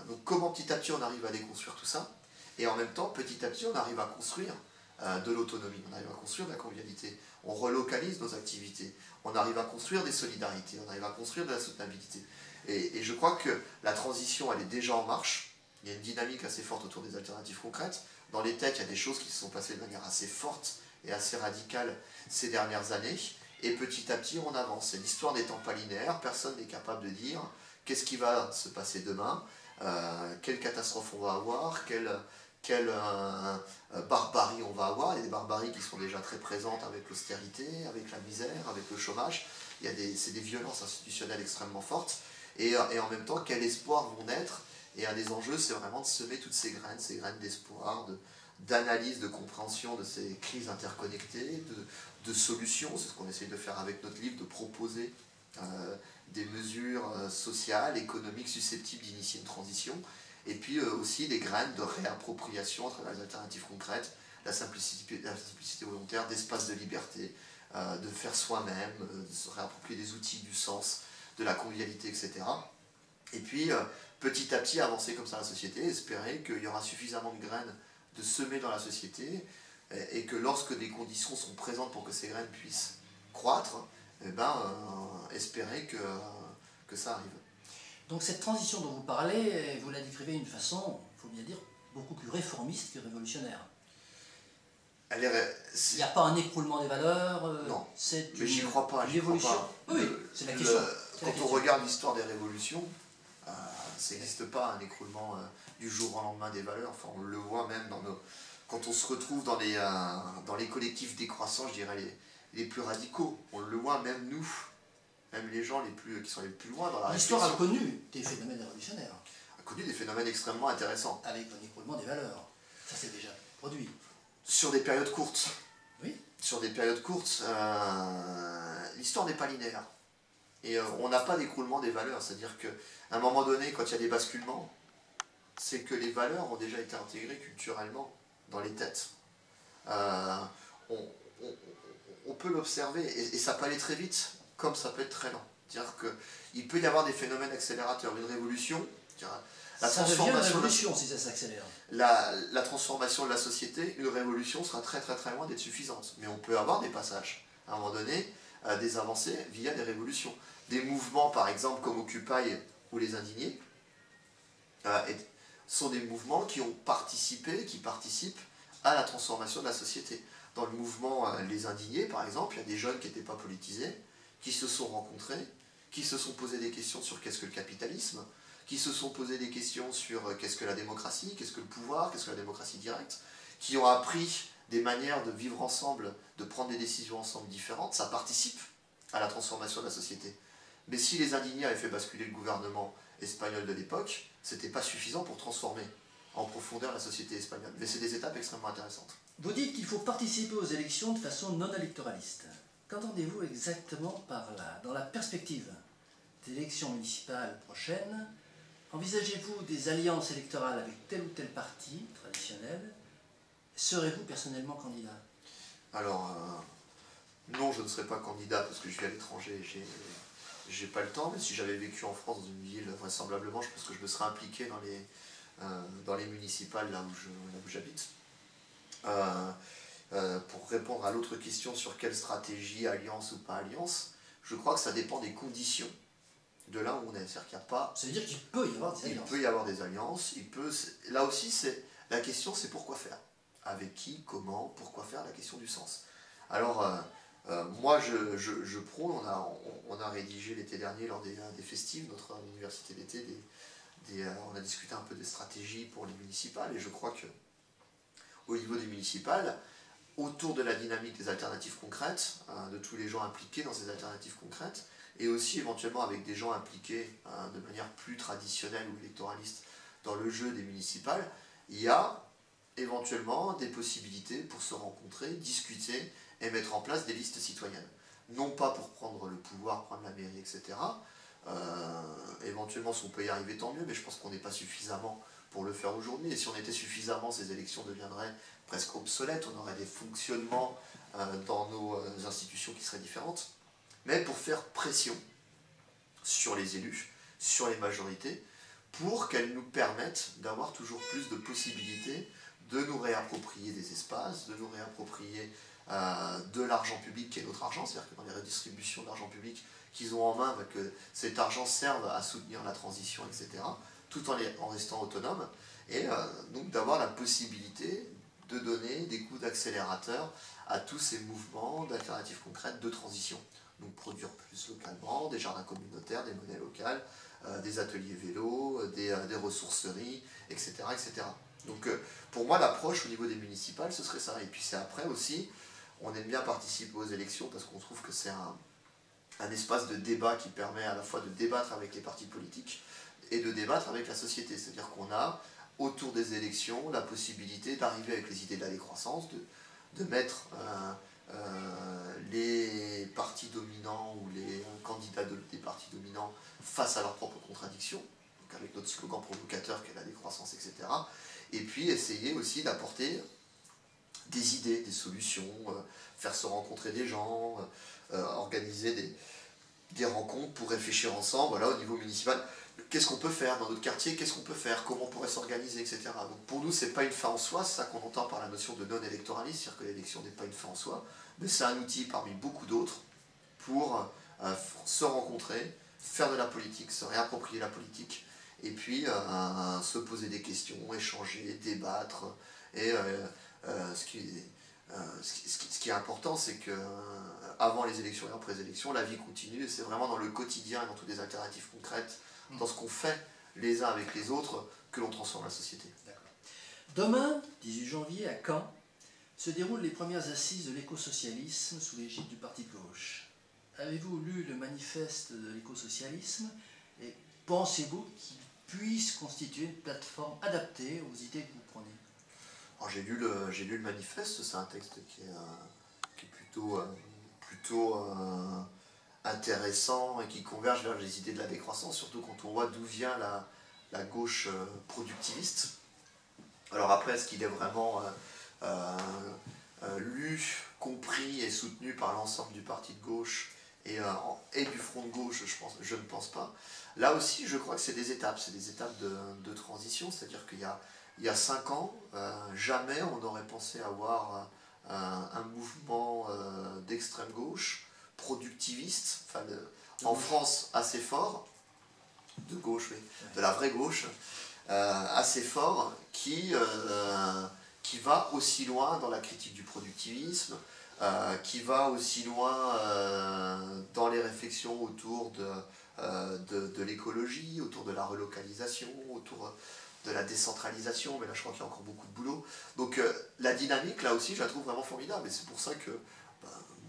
Speaker 2: Donc comment petit à petit on arrive à déconstruire tout ça, et en même temps, petit à petit, on arrive à construire de l'autonomie, on arrive à construire de la convivialité, on relocalise nos activités, on arrive à construire des solidarités, on arrive à construire de la soutenabilité. Et je crois que la transition, elle est déjà en marche, il y a une dynamique assez forte autour des alternatives concrètes. Dans les têtes, il y a des choses qui se sont passées de manière assez forte et assez radicale ces dernières années, et petit à petit, on avance. Et l'histoire n'étant pas linéaire, personne n'est capable de dire qu'est-ce qui va se passer demain, quelle catastrophe on va avoir, quelle barbarie on va avoir. Il y a des barbaries qui sont déjà très présentes avec l'austérité, avec la misère, avec le chômage. C'est des violences institutionnelles extrêmement fortes. Et en même temps, quel espoir vont naître. Et un des enjeux, c'est vraiment de semer toutes ces graines d'espoir, d'analyse, de compréhension de ces crises interconnectées, de solutions. C'est ce qu'on essaye de faire avec notre livre, de proposer des mesures sociales, économiques susceptibles d'initier une transition. Et puis aussi des graines de réappropriation à travers les alternatives concrètes, la simplicité volontaire, d'espace de liberté, de faire soi-même, de se réapproprier des outils, du sens, de la convivialité, etc. Et puis petit à petit avancer comme ça dans la société, espérer qu'il y aura suffisamment de graines de semer dans la société, et que lorsque des conditions sont présentes pour que ces graines puissent croître, espérer que ça arrive.
Speaker 1: Donc cette transition dont vous parlez, vous la décrivez d'une façon, il faut bien dire, beaucoup plus réformiste que révolutionnaire. Il n'y a pas un écroulement des valeurs,
Speaker 2: non,
Speaker 1: c'est
Speaker 2: mais j'y crois pas.
Speaker 1: Une évolution. Oui, c'est la question.
Speaker 2: Quand on regarde l'histoire des révolutions, ça n'existe pas un écroulement du jour au lendemain des valeurs. Enfin, on le voit même quand on se retrouve dans les collectifs décroissants, je dirais les plus radicaux. On le voit même nous. Même les gens qui sont les plus loin dans la réflexion.
Speaker 1: L'histoire a connu des phénomènes révolutionnaires.
Speaker 2: A connu des phénomènes extrêmement intéressants.
Speaker 1: Avec un écroulement des valeurs. Ça s'est déjà produit. Sur
Speaker 2: des périodes courtes.
Speaker 1: Oui.
Speaker 2: Sur des périodes courtes, l'histoire n'est pas linéaire. Et on n'a pas d'écroulement des valeurs. C'est-à-dire qu'à un moment donné, quand il y a des basculements, c'est que les valeurs ont déjà été intégrées culturellement dans les têtes. On peut l'observer, et ça peut aller très vite, comme ça peut être très lent. C'est-à-dire qu'il peut y avoir des phénomènes accélérateurs. Une révolution,
Speaker 1: ça devient une révolution si ça s'accélère.
Speaker 2: La transformation de la société, une révolution sera très très très loin d'être suffisante. Mais on peut avoir des passages, à un moment donné, des avancées via des révolutions. Des mouvements, par exemple, comme Occupy ou les Indignés, sont des mouvements qui participent à la transformation de la société. Dans le mouvement Les Indignés, par exemple, il y a des jeunes qui n'étaient pas politisés, qui se sont rencontrés, qui se sont posé des questions sur qu'est-ce que le capitalisme, qui se sont posé des questions sur qu'est-ce que la démocratie, qu'est-ce que le pouvoir, qu'est-ce que la démocratie directe, qui ont appris des manières de vivre ensemble, de prendre des décisions ensemble différentes. Ça participe à la transformation de la société. Mais si les Indignés avaient fait basculer le gouvernement espagnol de l'époque, c'était pas suffisant pour transformer en profondeur la société espagnole. Mais c'est des étapes extrêmement intéressantes.
Speaker 1: Vous dites qu'il faut participer aux élections de façon non électoraliste. Qu'entendez-vous exactement par là? Dans la perspective d'élections municipales prochaines, envisagez-vous des alliances électorales avec tel ou tel parti traditionnel? Serez-vous personnellement candidat?
Speaker 2: Alors, non, je ne serai pas candidat parce que je vis à l'étranger et j'ai pas le temps. Mais si j'avais vécu en France, dans une ville, vraisemblablement, je pense que je me serais impliqué dans les municipales là où j'habite. Pour répondre à l'autre question sur quelle stratégie, alliance ou pas alliance, je crois que ça dépend des conditions de là où on est. C'est-à-dire qu'il n'y a pas...
Speaker 1: Ça veut dire qu'il peut y avoir des alliances.
Speaker 2: Il peut y avoir des alliances. Là aussi, la question, c'est pourquoi faire. Avec qui, comment, pourquoi faire, la question du sens. Alors, moi, je prône, on a rédigé l'été dernier, lors des festives, notre université d'été, on a discuté un peu des stratégies pour les municipales, et je crois que au niveau des municipales, autour de la dynamique des alternatives concrètes, de tous les gens impliqués dans ces alternatives concrètes, et aussi éventuellement avec des gens impliqués de manière plus traditionnelle ou électoraliste dans le jeu des municipales, il y a éventuellement des possibilités pour se rencontrer, discuter et mettre en place des listes citoyennes. Non pas pour prendre le pouvoir, prendre la mairie, etc. Éventuellement, si on peut y arriver, tant mieux, mais je pense qu'on n'est pas suffisamment pour le faire aujourd'hui. Et si on était suffisamment, ces élections deviendraient presque obsolètes, on aurait des fonctionnements dans nos institutions qui seraient différentes. Mais pour faire pression sur les élus, sur les majorités, pour qu'elles nous permettent d'avoir toujours plus de possibilités de nous réapproprier des espaces, de nous réapproprier de l'argent public qui est notre argent, c'est-à-dire que dans les redistributions d'argent public qu'ils ont en main, que cet argent serve à soutenir la transition, etc., tout en restant autonome, et donc d'avoir la possibilité de donner des coups d'accélérateur à tous ces mouvements d'alternatives concrètes de transition. Donc produire plus localement, des jardins communautaires, des monnaies locales, des ateliers vélo, des ressourceries, etc. etc. Donc pour moi, l'approche au niveau des municipales, ce serait ça. Et puis c'est après aussi, on aime bien participer aux élections parce qu'on trouve que c'est un espace de débat qui permet à la fois de débattre avec les partis politiques et de débattre avec la société. C'est-à-dire qu'on a, autour des élections, la possibilité d'arriver avec les idées de la décroissance, de mettre les partis dominants ou les candidats des partis dominants face à leurs propres contradictions, donc avec notre slogan provocateur qui est la décroissance, etc. Et puis essayer aussi d'apporter des idées, des solutions, faire se rencontrer des gens, organiser des rencontres pour réfléchir ensemble, voilà, au niveau municipal. Qu'est-ce qu'on peut faire dans notre quartier, qu'est-ce qu'on peut faire, comment on pourrait s'organiser, etc. Donc pour nous, c'est pas une fin en soi, c'est ça qu'on entend par la notion de non-électoralisme, c'est-à-dire que l'élection n'est pas une fin en soi, mais c'est un outil parmi beaucoup d'autres pour se rencontrer, faire de la politique, se réapproprier la politique, et puis se poser des questions, échanger, débattre. Et ce qui est important, c'est que avant les élections et après les élections, la vie continue, et c'est vraiment dans le quotidien, dans toutes les alternatives concrètes, dans ce qu'on fait les uns avec les autres, que l'on transforme la société.
Speaker 1: Demain, 18 janvier, à Caen, se déroulent les premières assises de l'écosocialisme sous l'égide du Parti de gauche. Avez-vous lu le manifeste de l'écosocialisme et pensez-vous qu'il puisse constituer une plateforme adaptée aux idées que vous prenez?
Speaker 2: Alors, j'ai lu le manifeste, c'est un texte qui est plutôt intéressant et qui converge vers les idées de la décroissance, surtout quand on voit d'où vient la gauche productiviste. Alors après, est-ce qu'il est vraiment lu, compris et soutenu par l'ensemble du parti de gauche et du front de gauche, je ne pense pas. Là aussi, je crois que c'est des étapes de transition, c'est-à-dire qu'il y a 5 ans, jamais on n'aurait pensé avoir un mouvement d'extrême gauche, productiviste, en France assez fort, de gauche, oui, de la vraie gauche, assez fort, qui va aussi loin dans la critique du productivisme, qui va aussi loin dans les réflexions autour de l'écologie, autour de la relocalisation, autour de la décentralisation, mais là je crois qu'il y a encore beaucoup de boulot. Donc la dynamique, là aussi, je la trouve vraiment formidable, et c'est pour ça que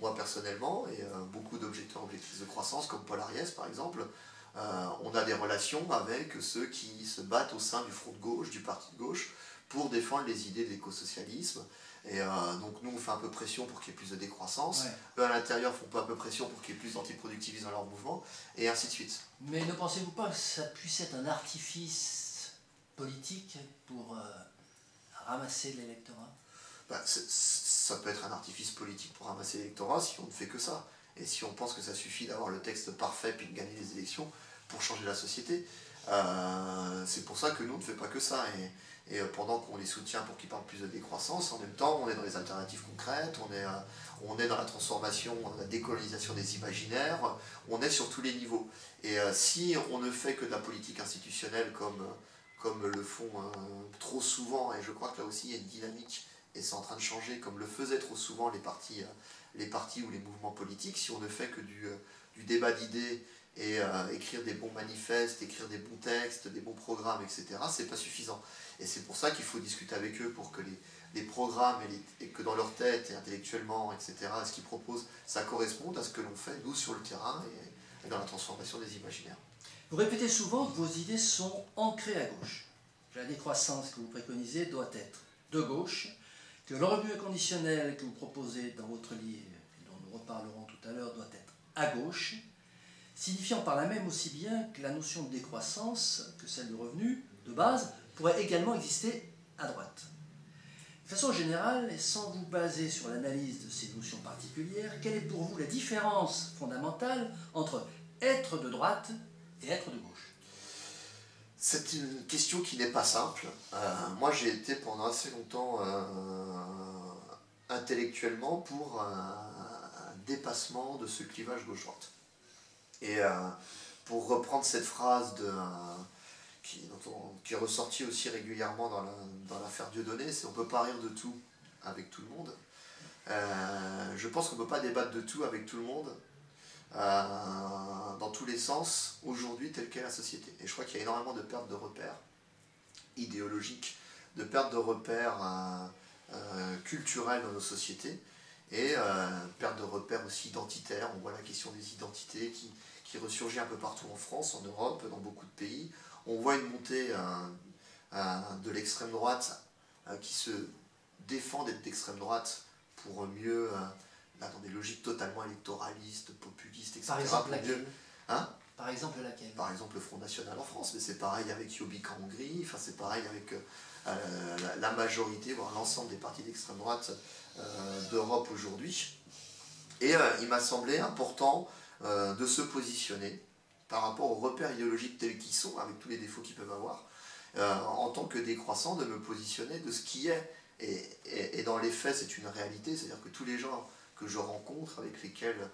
Speaker 2: moi personnellement, et beaucoup d'objecteurs, objectrices de croissance, comme Paul Ariès par exemple, on a des relations avec ceux qui se battent au sein du front de gauche, du parti de gauche, pour défendre les idées de l'écosocialisme. Et donc nous on fait un peu pression pour qu'il y ait plus de décroissance, ouais. Eux à l'intérieur font pas un peu pression pour qu'il y ait plus d'antiproductivisme dans leur mouvement, et ainsi de suite.
Speaker 1: Mais ne pensez-vous pas que ça puisse être un artifice politique pour ramasser de l'électorat?
Speaker 2: Ça peut être un artifice politique pour ramasser l'électorat si on ne fait que ça. Et si on pense que ça suffit d'avoir le texte parfait puis de gagner les élections pour changer la société, c'est pour ça que nous on ne fait pas que ça. Et pendant qu'on les soutient pour qu'ils parlent plus de décroissance, en même temps on est dans les alternatives concrètes, on est dans la transformation, la décolonisation des imaginaires, on est sur tous les niveaux. Et si on ne fait que de la politique institutionnelle comme le font trop souvent, et je crois que là aussi il y a une dynamique, et c'est en train de changer, comme le faisaient trop souvent les partis ou les mouvements politiques, si on ne fait que du débat d'idées et écrire des bons manifestes, écrire des bons textes, des bons programmes, etc., c'est pas suffisant. Et c'est pour ça qu'il faut discuter avec eux pour que les programmes et que dans leur tête et intellectuellement, etc., ce qu'ils proposent, ça corresponde à ce que l'on fait, nous, sur le terrain et dans la transformation des imaginaires.
Speaker 1: Vous répétez souvent que vos idées sont ancrées à gauche. La décroissance que vous préconisez doit être de gauche, que le revenu inconditionnel que vous proposez dans votre livre, et dont nous reparlerons tout à l'heure, doit être à gauche, signifiant par là même aussi bien que la notion de décroissance que celle de revenu, de base, pourrait également exister à droite. De façon générale, et sans vous baser sur l'analyse de ces notions particulières, quelle est pour vous la différence fondamentale entre être de droite et être de gauche?
Speaker 2: C'est une question qui n'est pas simple. Moi, j'ai été pendant assez longtemps intellectuellement pour un dépassement de ce clivage gauche-droite. Et pour reprendre cette phrase qui est ressortie aussi régulièrement dans l'affaire Dieudonné, c'est on ne peut pas rire de tout avec tout le monde. Je pense qu'on ne peut pas débattre de tout avec tout le monde dans tous les sens aujourd'hui telle qu'est la société. Et je crois qu'il y a énormément de pertes de repères idéologiques, de pertes de repères culturels dans nos sociétés et perte de repères aussi identitaires. On voit la question des identités qui ressurgit un peu partout en France, en Europe, dans beaucoup de pays. On voit une montée de l'extrême droite qui se défend d'être d'extrême droite pour mieux, dans des logiques totalement électoralistes, populistes, etc.
Speaker 1: Par exemple laquelle Par exemple laquelle
Speaker 2: Par exemple le Front National en France, mais c'est pareil avec Jobbik en Hongrie, enfin, c'est pareil avec la majorité, voire l'ensemble des partis d'extrême droite d'Europe aujourd'hui. Et il m'a semblé important de se positionner par rapport aux repères idéologiques tels qu'ils sont, avec tous les défauts qu'ils peuvent avoir, en tant que décroissant, de me positionner de ce qui est. Et dans les faits, c'est une réalité, c'est-à-dire que tous les gens que je rencontre, avec lesquels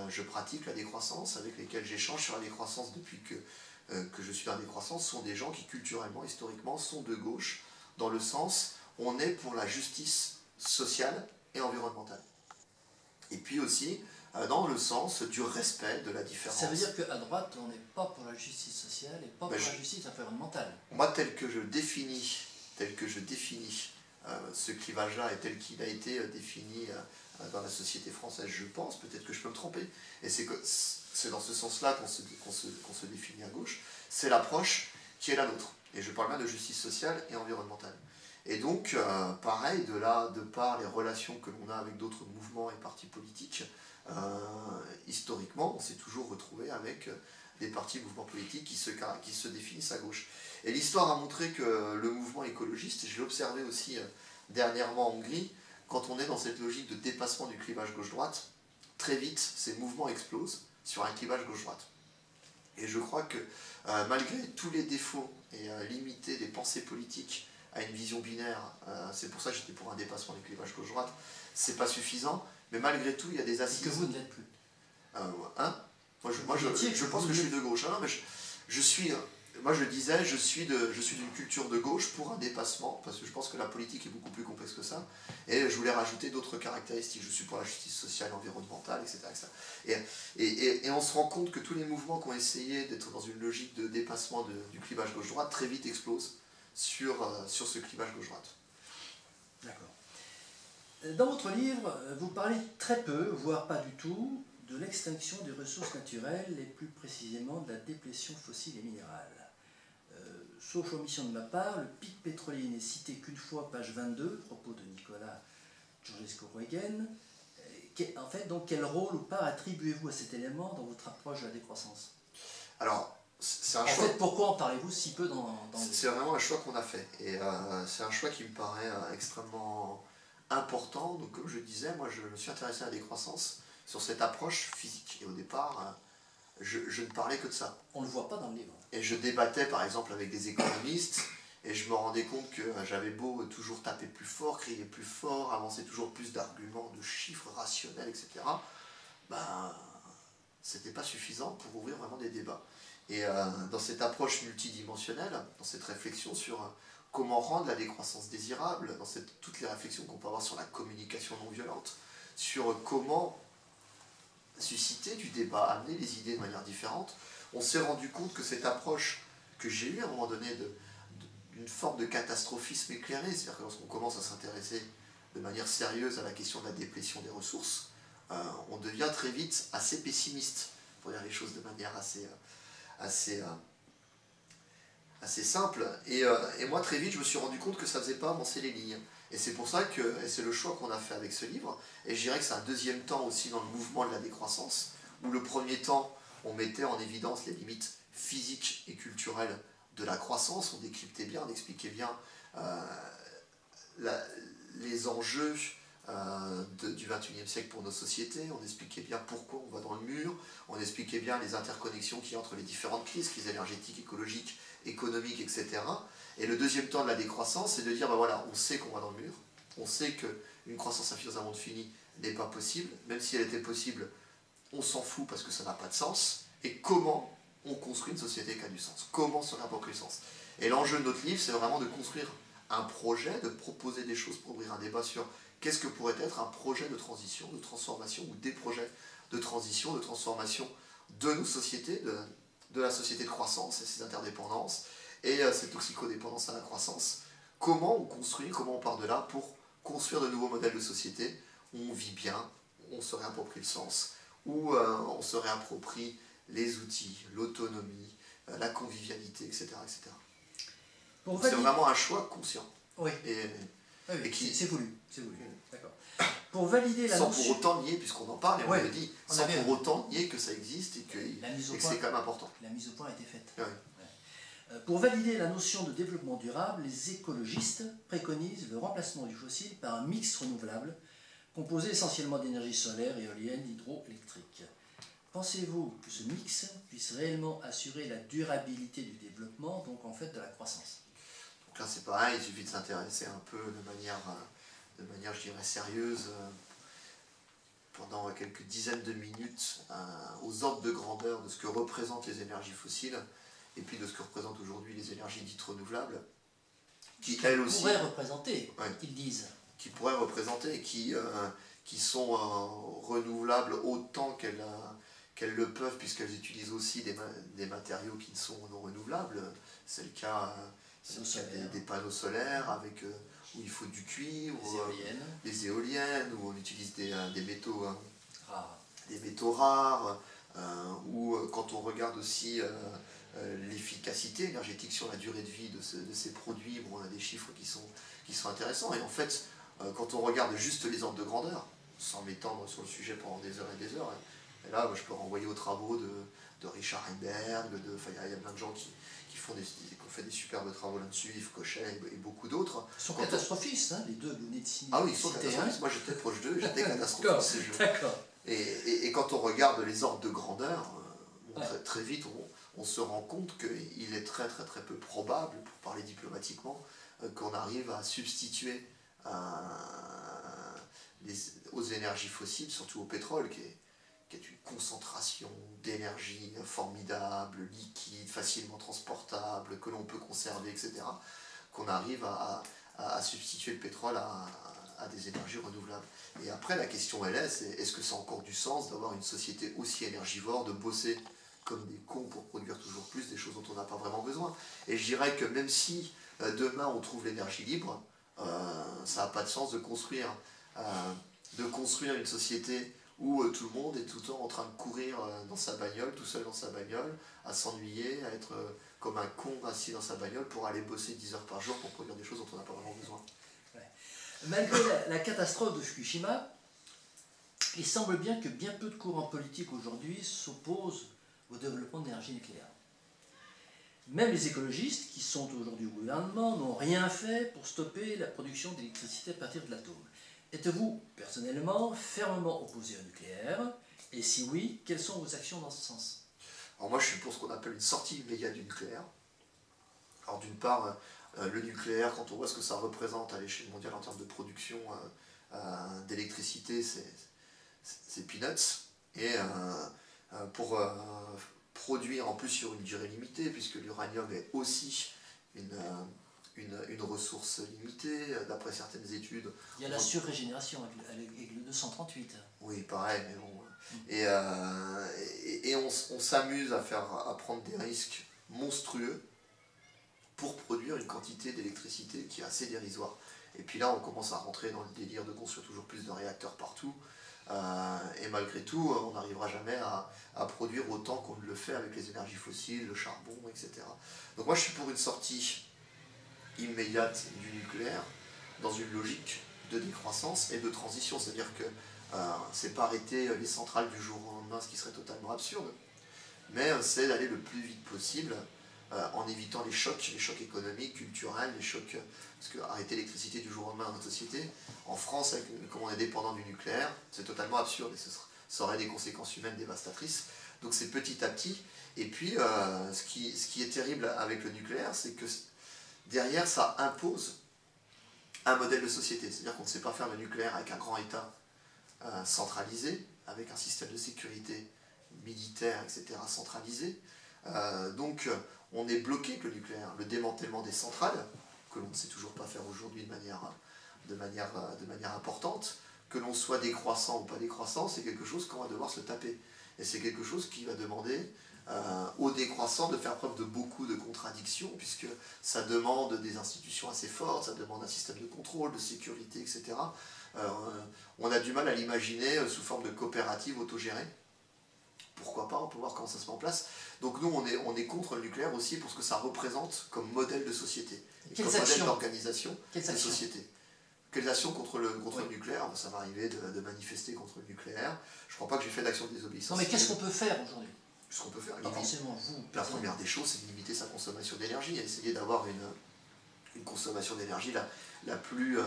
Speaker 2: je pratique la décroissance, avec lesquels j'échange sur la décroissance depuis que je suis dans la décroissance, sont des gens qui culturellement, historiquement, sont de gauche, dans le sens, on est pour la justice sociale et environnementale. Et puis aussi, dans le sens du respect de la différence.
Speaker 1: Ça veut dire qu'à droite, on n'est pas pour la justice sociale et pas pour la justice environnementale.
Speaker 2: Moi, tel que je définis ce clivage-là et tel qu'il a été défini dans la société française, je pense, peut-être que je peux me tromper, et c'est dans ce sens-là qu'on se définit à gauche, c'est l'approche qui est la nôtre. Et je parle bien de justice sociale et environnementale. Et donc, pareil, de par les relations que l'on a avec d'autres mouvements et partis politiques, historiquement, on s'est toujours retrouvé avec des partis, mouvements politiques qui se définissent à gauche. Et l'histoire a montré que le mouvement écologiste, et je l'ai observé aussi dernièrement en Hongrie, quand on est dans cette logique de dépassement du clivage gauche-droite, très vite, ces mouvements explosent sur un clivage gauche-droite. Et je crois que malgré tous les défauts et limiter des pensées politiques à une vision binaire, c'est pour ça que j'étais pour un dépassement du clivage gauche-droite, c'est pas suffisant, mais malgré tout, il y a des assises.
Speaker 1: Que vous ne l'êtes plus.
Speaker 2: Moi, je pense que je suis de gauche. Non, mais moi, je disais, je suis d'une culture de gauche pour un dépassement, parce que je pense que la politique est beaucoup plus complexe que ça, et je voulais rajouter d'autres caractéristiques. Je suis pour la justice sociale, environnementale, etc. Et on se rend compte que tous les mouvements qui ont essayé d'être dans une logique de dépassement du clivage gauche-droite, très vite explosent sur ce clivage gauche-droite.
Speaker 1: D'accord. Dans votre livre, vous parlez très peu, voire pas du tout, de l'extinction des ressources naturelles, et plus précisément de la déplétion fossile et minérale. Sauf omission de ma part, le pic pétrolier n'est cité qu'une fois, page 22, propos de Nicolas Georgescu-Roegen. En fait, donc, quel rôle ou part attribuez-vous à cet élément dans votre approche de la décroissance?
Speaker 2: Alors, c'est un
Speaker 1: choix. En fait, pourquoi en parlez-vous si peu dans
Speaker 2: C'est vraiment un choix qu'on a fait. Et c'est un choix qui me paraît extrêmement important. Donc, comme je disais, moi, je me suis intéressé à la décroissance sur cette approche physique. Et au départ, je ne parlais que de ça.
Speaker 1: On ne le voit pas dans le livre.
Speaker 2: Et je débattais, par exemple, avec des économistes, et je me rendais compte que j'avais beau toujours taper plus fort, crier plus fort, avancer toujours plus d'arguments, de chiffres rationnels, etc., c'était pas suffisant pour ouvrir vraiment des débats. Et dans cette approche multidimensionnelle, dans cette réflexion sur comment rendre la décroissance désirable, dans toutes les réflexions qu'on peut avoir sur la communication non violente, sur comment suscité du débat, amené les idées de manière différente. On s'est rendu compte que cette approche que j'ai eue à un moment donné d'une forme de catastrophisme éclairé, c'est-à-dire que lorsqu'on commence à s'intéresser de manière sérieuse à la question de la déplétion des ressources, on devient très vite assez pessimiste, pour dire les choses de manière assez simple. Et moi, très vite, je me suis rendu compte que ça ne faisait pas avancer les lignes. Et c'est pour ça que, et c'est le choix qu'on a fait avec ce livre, et je dirais que c'est un deuxième temps aussi dans le mouvement de la décroissance, où le premier temps, on mettait en évidence les limites physiques et culturelles de la croissance, on décryptait bien, on expliquait bien les enjeux du XXIe siècle pour nos sociétés, on expliquait bien pourquoi on va dans le mur, on expliquait bien les interconnexions qu'il y a entre les différentes crises énergétiques, écologiques, économiques, etc. Et le deuxième temps de la décroissance, c'est de dire, ben voilà, on sait qu'on va dans le mur, on sait qu'une croissance infinie dans un monde fini n'est pas possible, même si elle était possible, on s'en fout parce que ça n'a pas de sens, et comment on construit une société qui a du sens, comment se réapproprier le sens. Et l'enjeu de notre livre, c'est vraiment de construire un projet, de proposer des choses pour ouvrir un débat sur qu'est-ce que pourrait être un projet de transition, de transformation, ou des projets de transition, de transformation de nos sociétés, de la société de croissance et ses interdépendances, et cette toxicodépendance à la croissance. Comment on construit, comment on part de là pour construire de nouveaux modèles de société où on vit bien, où on se réapproprie le sens, où on se réapproprie les outils, l'autonomie, la convivialité, etc. etc. C'est vraiment un choix conscient.
Speaker 1: Oui.
Speaker 2: Et qui...
Speaker 1: C'est voulu. D'accord. Pour valider la
Speaker 2: sans
Speaker 1: notion...
Speaker 2: pour autant nier, puisqu'on en parle et on le dit, sans pour autant nier que ça existe et que c'est quand même important.
Speaker 1: La mise au point a été faite.
Speaker 2: Oui.
Speaker 1: Pour valider la notion de développement durable, les écologistes préconisent le remplacement du fossile par un mix renouvelable composé essentiellement d'énergie solaire, éolienne, hydroélectrique. Pensez-vous que ce mix puisse réellement assurer la durabilité du développement, donc en fait de la croissance?
Speaker 2: Donc là c'est pareil, il suffit de s'intéresser un peu de manière je dirais sérieuse, pendant quelques dizaines de minutes aux ordres de grandeur de ce que représentent les énergies fossiles et puis de ce que représentent aujourd'hui les énergies dites renouvelables, qui elles aussi
Speaker 1: pourraient représenter,
Speaker 2: ouais,
Speaker 1: ils disent.
Speaker 2: Qui pourraient représenter, qui sont renouvelables autant qu'elles le peuvent, puisqu'elles utilisent aussi des matériaux qui ne sont non renouvelables. C'est le cas, des panneaux solaires avec, où il faut du cuivre, des éoliennes, où on utilise des métaux rares, ou quand on regarde aussi l'efficacité énergétique sur la durée de vie de ces produits, bon, on a des chiffres qui sont intéressants. Et en fait, quand on regarde juste les ordres de grandeur, sans m'étendre sur le sujet pendant des heures et des heures, et là je peux renvoyer aux travaux de Richard Heiberg, il y a plein de gens qui ont fait des superbes travaux là-dessus, Yves Cochet et beaucoup d'autres.
Speaker 1: Ils sont catastrophistes, hein, les deux, vous venez de signer.
Speaker 2: Ah oui, ils sont catastrophistes, moi j'étais proche d'eux, j'étais catastrophiste.
Speaker 1: D'accord.
Speaker 2: Et quand on regarde les ordres de grandeur, très vite on se rend compte qu'il est très très très peu probable, pour parler diplomatiquement, qu'on arrive à substituer aux énergies fossiles, surtout au pétrole, qui est une concentration d'énergie formidable, liquide, facilement transportable, que l'on peut conserver, etc., qu'on arrive à substituer le pétrole à des énergies renouvelables. Et après, la question elle est, est-ce que ça a encore du sens d'avoir une société aussi énergivore, de bosser comme des cons pour produire toujours plus, des choses dont on n'a pas vraiment besoin. Et je dirais que même si demain on trouve l'énergie libre, ça n'a pas de sens de construire une société où tout le monde est tout le temps en train de courir dans sa bagnole, tout seul dans sa bagnole, à s'ennuyer, à être comme un con assis dans sa bagnole pour aller bosser 10 heures par jour pour produire des choses dont on n'a pas vraiment besoin.
Speaker 1: Ouais. Malgré la catastrophe de Fukushima, il semble bien que bien peu de courants politiques aujourd'hui s'opposent au développement de l'énergie nucléaire. Même les écologistes, qui sont aujourd'hui au gouvernement, n'ont rien fait pour stopper la production d'électricité à partir de l'atome. Êtes-vous, personnellement, fermement opposé au nucléaire? Et si oui, quelles sont vos actions dans ce sens?
Speaker 2: Alors moi, je suis pour ce qu'on appelle une sortie immédiate du nucléaire. Alors d'une part, le nucléaire, quand on voit ce que ça représente à l'échelle mondiale en termes de production d'électricité, c'est peanuts. Et pour produire en plus sur une durée limitée, puisque l'uranium est aussi une ressource limitée, d'après certaines études.
Speaker 1: Il y a la surrégénération avec le 238.
Speaker 2: Oui, pareil, mais bon, Et on s'amuse à prendre des risques monstrueux pour produire une quantité d'électricité qui est assez dérisoire. Et puis là, on commence à rentrer dans le délire de construire toujours plus de réacteurs partout. Et malgré tout, on n'arrivera jamais à produire autant qu'on le fait avec les énergies fossiles, le charbon, etc. Donc moi, je suis pour une sortie immédiate du nucléaire dans une logique de décroissance et de transition. C'est-à-dire que c'est pas arrêter les centrales du jour au lendemain, ce qui serait totalement absurde, mais c'est d'aller le plus vite possible en évitant les chocs économiques, culturels, les chocs. Parce que arrêter l'électricité du jour au lendemain dans notre société, en France, comme on est dépendant du nucléaire, c'est totalement absurde et ça aurait des conséquences humaines dévastatrices. Donc c'est petit à petit. Et puis, ce qui est terrible avec le nucléaire, c'est que derrière, ça impose un modèle de société. C'est-à-dire qu'on ne sait pas faire le nucléaire avec un grand État centralisé, avec un système de sécurité militaire, etc., centralisé. Donc, on est bloqué avec le nucléaire. Le démantèlement des centrales, que l'on ne sait toujours pas faire aujourd'hui de manière importante, que l'on soit décroissant ou pas décroissant, c'est quelque chose qu'on va devoir se taper. Et c'est quelque chose qui va demander aux décroissants de faire preuve de beaucoup de contradictions, puisque ça demande des institutions assez fortes, ça demande un système de contrôle, de sécurité, etc. On a du mal à l'imaginer sous forme de coopérative autogérée. Pourquoi pas, on peut voir comment ça se met en place. Donc nous, on est contre le nucléaire aussi pour ce que ça représente comme modèle de société, comme modèle d'organisation de société. Quelles actions contre le nucléaire? Ça va arriver de manifester contre le nucléaire. Je ne crois pas que j'ai fait d'action de désobéissance.
Speaker 1: Non, mais qu'est-ce qu'on peut faire aujourd'hui?
Speaker 2: Ce qu'on peut faire,
Speaker 1: pas forcément vous.
Speaker 2: La première des choses, c'est de limiter sa consommation d'énergie, et essayer d'avoir une consommation d'énergie la plus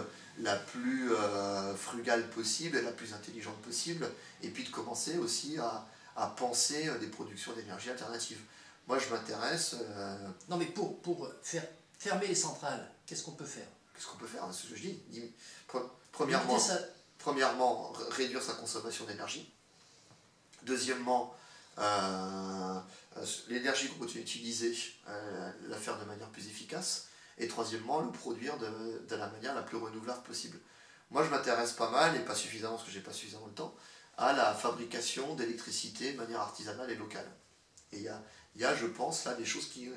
Speaker 2: frugale possible et la plus intelligente possible, et puis de commencer aussi à penser des productions d'énergie alternatives. Moi, je m'intéresse...
Speaker 1: Non, mais pour faire fermer les centrales, qu'est-ce qu'on peut faire?
Speaker 2: Qu'est-ce qu'on peut faire? C'est ce que je dis. Premièrement, réduire sa consommation d'énergie. Deuxièmement, l'énergie qu'on continue d'utiliser, la faire de manière plus efficace. Et troisièmement, le produire de la manière la plus renouvelable possible. Moi, je m'intéresse pas mal, et pas suffisamment parce que j'ai pas suffisamment de temps, à la fabrication d'électricité de manière artisanale et locale. Et il y a, je pense, là des choses qui...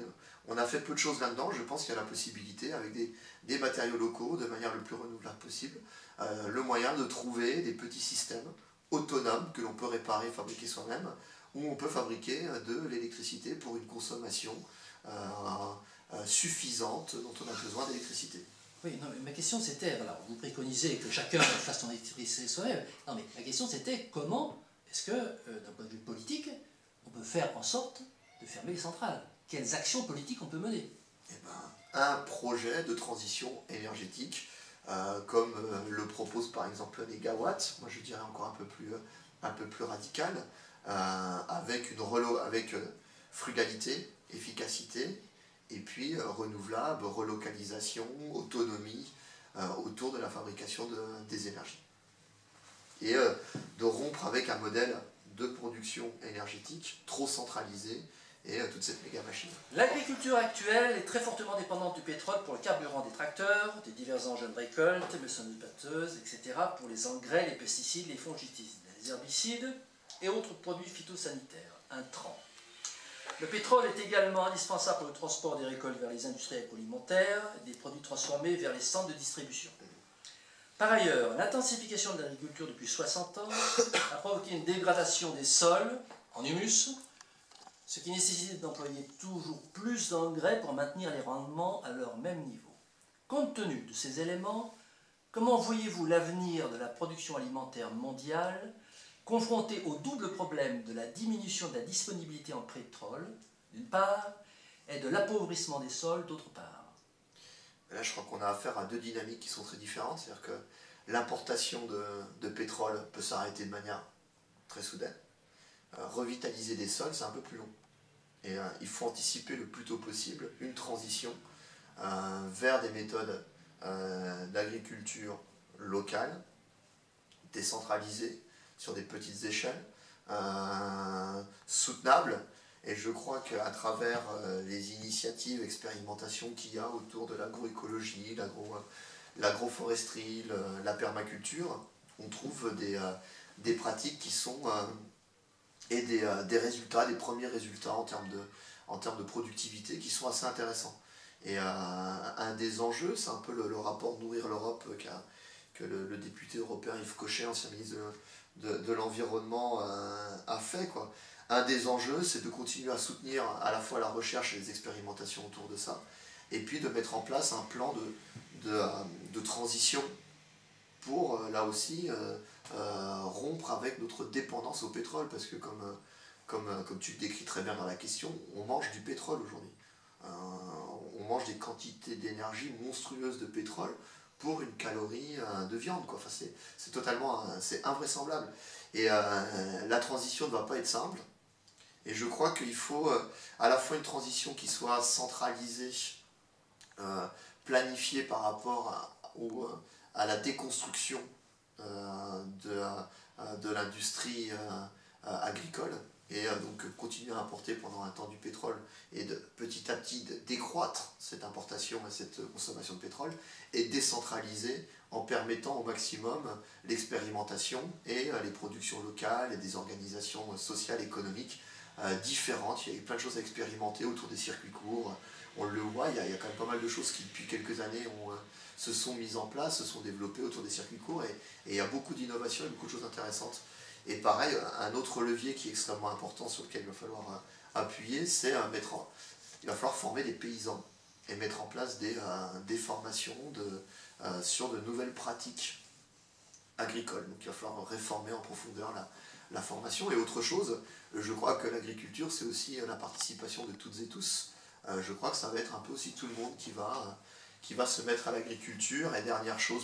Speaker 2: On a fait peu de choses là-dedans, je pense qu'il y a la possibilité, avec des matériaux locaux, de manière le plus renouvelable possible, le moyen de trouver des petits systèmes autonomes que l'on peut réparer et fabriquer soi-même, où on peut fabriquer de l'électricité pour une consommation suffisante dont on a besoin d'électricité.
Speaker 1: Oui, non, mais ma question c'était, voilà, vous préconisez que chacun fasse son électricité soi-même. Non, mais ma question c'était comment est-ce que, d'un point de vue politique, on peut faire en sorte de fermer les centrales? Quelles actions politiques on peut mener?
Speaker 2: Eh ben, un projet de transition énergétique, comme le propose par exemple Négawatt, moi je dirais encore un peu plus radical, avec frugalité, efficacité, et puis renouvelable, relocalisation, autonomie autour de la fabrication des énergies. Et de rompre avec un modèle de production énergétique trop centralisé et toute cette méga machine.
Speaker 1: L'agriculture actuelle est très fortement dépendante du pétrole pour le carburant des tracteurs, des divers engins de récolte, moissonneuses-batteuses, etc., pour les engrais, les pesticides, les fongicides, les herbicides et autres produits phytosanitaires, intrants. Le pétrole est également indispensable pour le transport des récoltes vers les industries agroalimentaires et des produits transformés vers les centres de distribution. Par ailleurs, l'intensification de l'agriculture depuis 60 ans a provoqué une dégradation des sols en humus, ce qui nécessite d'employer toujours plus d'engrais pour maintenir les rendements à leur même niveau. Compte tenu de ces éléments, comment voyez-vous l'avenir de la production alimentaire mondiale confronté au double problème de la diminution de la disponibilité en pétrole, d'une part, et de l'appauvrissement des sols, d'autre part?
Speaker 2: Là, je crois qu'on a affaire à deux dynamiques qui sont très différentes. C'est-à-dire que l'importation de pétrole peut s'arrêter de manière très soudaine. Revitaliser des sols, c'est un peu plus long. Et il faut anticiper le plus tôt possible une transition vers des méthodes d'agriculture locale, décentralisée, sur des petites échelles, soutenables. Et je crois qu'à travers les initiatives, expérimentations qu'il y a autour de l'agroécologie, l'agroforesterie, la permaculture, on trouve des pratiques qui sont et des résultats, des premiers résultats en termes de productivité qui sont assez intéressants. Et un des enjeux, c'est un peu le rapport Nourrir l'Europe que le député européen Yves Cochet, ancien ministre de l'Environnement, a fait, quoi. Un des enjeux, c'est de continuer à soutenir à la fois la recherche et les expérimentations autour de ça, et puis de mettre en place un plan de transition pour, là aussi, rompre avec notre dépendance au pétrole, parce que comme tu le décris très bien dans la question, on mange du pétrole aujourd'hui. On mange des quantités d'énergie monstrueuses de pétrole pour une calorie de viande, quoi. Enfin, c'est totalement c'est invraisemblable. Et la transition ne va pas être simple. Et je crois qu'il faut à la fois une transition qui soit centralisée, planifiée par rapport à la déconstruction de l'industrie agricole, et donc continuer à importer pendant un temps du pétrole et petit à petit décroître cette importation et cette consommation de pétrole, et décentraliser en permettant au maximum l'expérimentation et les productions locales et des organisations sociales, économiques différentes. Il y a plein de choses à expérimenter autour des circuits courts. On le voit, il y a quand même pas mal de choses qui depuis quelques années se sont mises en place, se sont développées autour des circuits courts, et il y a beaucoup d'innovations et beaucoup de choses intéressantes. Et pareil, un autre levier qui est extrêmement important sur lequel il va falloir appuyer, c'est il va falloir former des paysans et mettre en place des formations sur de nouvelles pratiques agricoles. Donc il va falloir réformer en profondeur la formation. Et autre chose, je crois que l'agriculture, c'est aussi la participation de toutes et tous. Je crois que ça va être un peu aussi tout le monde qui va se mettre à l'agriculture. Et dernière chose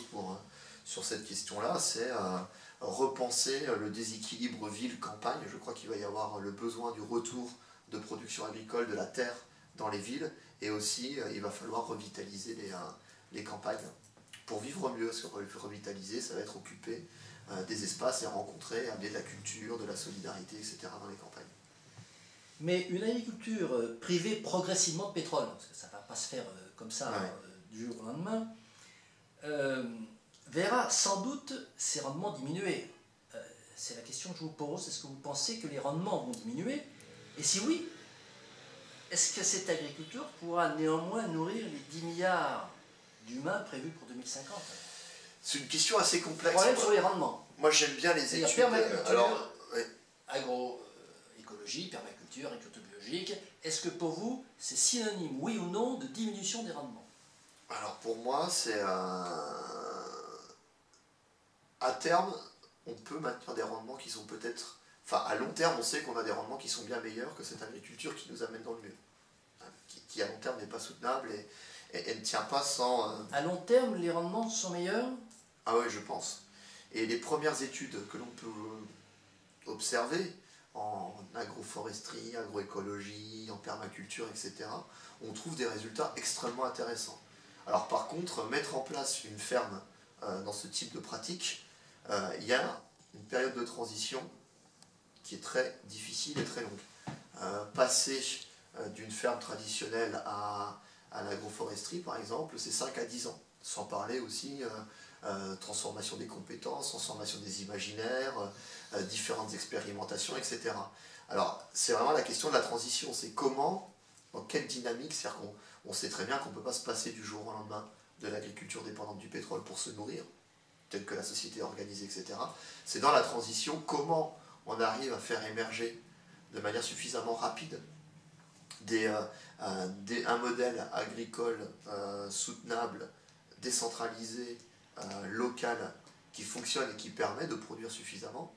Speaker 2: sur cette question-là, c'est repenser le déséquilibre ville-campagne. Je crois qu'il va y avoir le besoin du retour de production agricole de la terre dans les villes, et aussi il va falloir revitaliser les campagnes pour vivre mieux. Parce que revitaliser, ça va être occuper des espaces et rencontrer, amener de la culture, de la solidarité, etc. dans les campagnes.
Speaker 1: Mais une agriculture privée progressivement de pétrole, parce que ça ne va pas se faire comme ça du jour au lendemain, verra sans doute ses rendements diminuer. C'est la question que je vous pose. Est-ce que vous pensez que les rendements vont diminuer? Et si oui, est-ce que cette agriculture pourra néanmoins nourrir les 10 milliards d'humains prévus pour 2050?
Speaker 2: C'est une question assez complexe.
Speaker 1: Problème sur les rendements.
Speaker 2: Moi j'aime bien les études.
Speaker 1: Il y a permaculture, agroécologie, permaculture, agriculture biologique. Est-ce que pour vous, c'est synonyme, oui ou non, de diminution des rendements?
Speaker 2: Alors pour moi, c'est à terme, on peut maintenir des rendements qui sont peut-être... Enfin, à long terme, on sait qu'on a des rendements qui sont bien meilleurs que cette agriculture qui nous amène dans le mur. Qui à long terme n'est pas soutenable et ne tient pas sans...
Speaker 1: À long terme, les rendements sont meilleurs?
Speaker 2: Ah oui, je pense. Et les premières études que l'on peut observer en agroforesterie, agroécologie, en permaculture, etc., on trouve des résultats extrêmement intéressants. Alors par contre, mettre en place une ferme dans ce type de pratique, il y a une période de transition qui est très difficile et très longue. Passer d'une ferme traditionnelle à l'agroforesterie, par exemple, c'est 5 à 10 ans. Sans parler aussi transformation des compétences, transformation des imaginaires, différentes expérimentations, etc. Alors, c'est vraiment la question de la transition. C'est comment, dans quelle dynamique, c'est-à-dire qu'on sait très bien qu'on ne peut pas se passer du jour au lendemain de l'agriculture dépendante du pétrole pour se nourrir, telle que la société est organisée, etc. C'est dans la transition comment on arrive à faire émerger de manière suffisamment rapide un modèle agricole soutenable, décentralisé, local, qui fonctionne et qui permet de produire suffisamment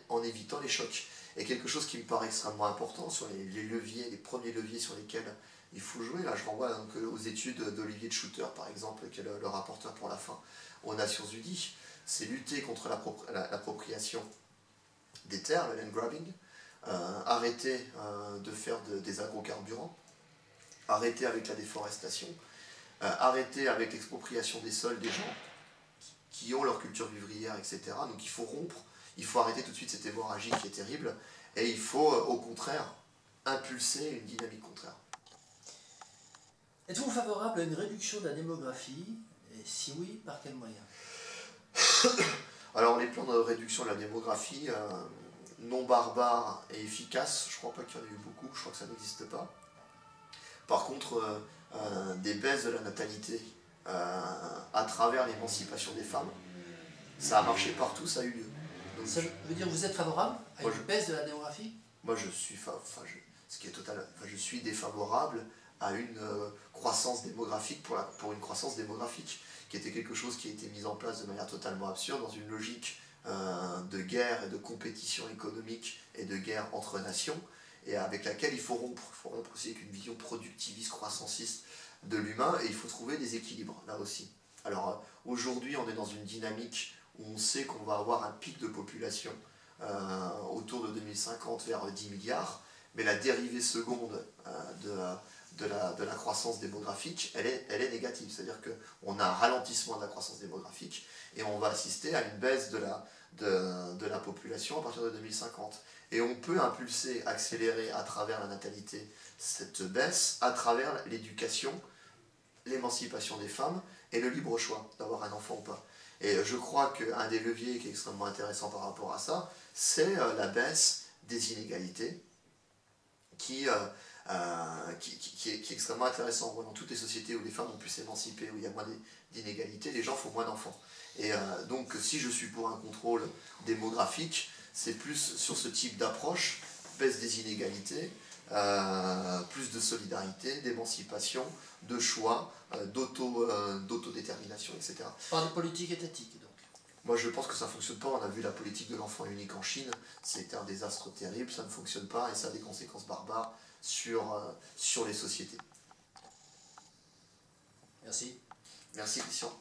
Speaker 2: en évitant les chocs. Et quelque chose qui me paraît extrêmement important sur les leviers, les premiers leviers sur lesquels il faut jouer, là je renvoie donc aux études d'Olivier de Schutter par exemple, qui est le rapporteur pour la faim aux Nations Unies, c'est lutter contre l'appropriation des terres, le land grabbing, arrêter de faire des agrocarburants, arrêter avec la déforestation, arrêter avec l'expropriation des sols des gens qui ont leur culture vivrière, etc. Donc il faut rompre, il faut arrêter tout de suite cette hémorragie qui est terrible, et il faut au contraire impulser une dynamique contraire.
Speaker 1: Êtes-vous favorable à une réduction de la démographie? Et si oui, par quels moyens?
Speaker 2: Alors les plans de réduction de la démographie, non barbare et efficace, je crois pas qu'il y en ait eu beaucoup, je crois que ça n'existe pas. Par contre, des baisses de la natalité à travers l'émancipation des femmes, ça a marché partout, ça a eu lieu. Donc,
Speaker 1: ça veut dire que vous êtes favorable à une baisse de la démographie?
Speaker 2: Moi, je suis, ce qui est total, je suis défavorable à une croissance démographique pour une croissance démographique, qui était quelque chose qui a été mis en place de manière totalement absurde dans une logique de guerre et de compétition économique et de guerre entre nations, et avec laquelle il faut rompre. Il faut rompre aussi avec une vision productiviste, croissanciste de l'humain, et il faut trouver des équilibres là aussi. Alors aujourd'hui, on est dans une dynamique où on sait qu'on va avoir un pic de population autour de 2050 vers 10 milliards, mais la dérivée seconde de la croissance démographique, elle est négative. C'est-à-dire qu'on a un ralentissement de la croissance démographique et on va assister à une baisse de la population à partir de 2050. Et on peut impulser, accélérer à travers la natalité cette baisse, à travers l'éducation, l'émancipation des femmes et le libre choix d'avoir un enfant ou pas. Et je crois qu'un des leviers qui est extrêmement intéressant par rapport à ça, c'est la baisse des inégalités qui est extrêmement intéressant. Dans toutes les sociétés où les femmes ont pu s'émanciper, où il y a moins d'inégalités, les gens font moins d'enfants. Et donc si je suis pour un contrôle démographique, c'est plus sur ce type d'approche, baisse des inégalités, plus de solidarité, d'émancipation, de choix, d'autodétermination, etc.
Speaker 1: Par des politiques étatiques, donc.
Speaker 2: Moi je pense que ça ne fonctionne pas, on a vu la politique de l'enfant unique en Chine, c'était un désastre terrible, ça ne fonctionne pas et ça a des conséquences barbares sur les sociétés.
Speaker 1: Merci.
Speaker 2: Merci Christian.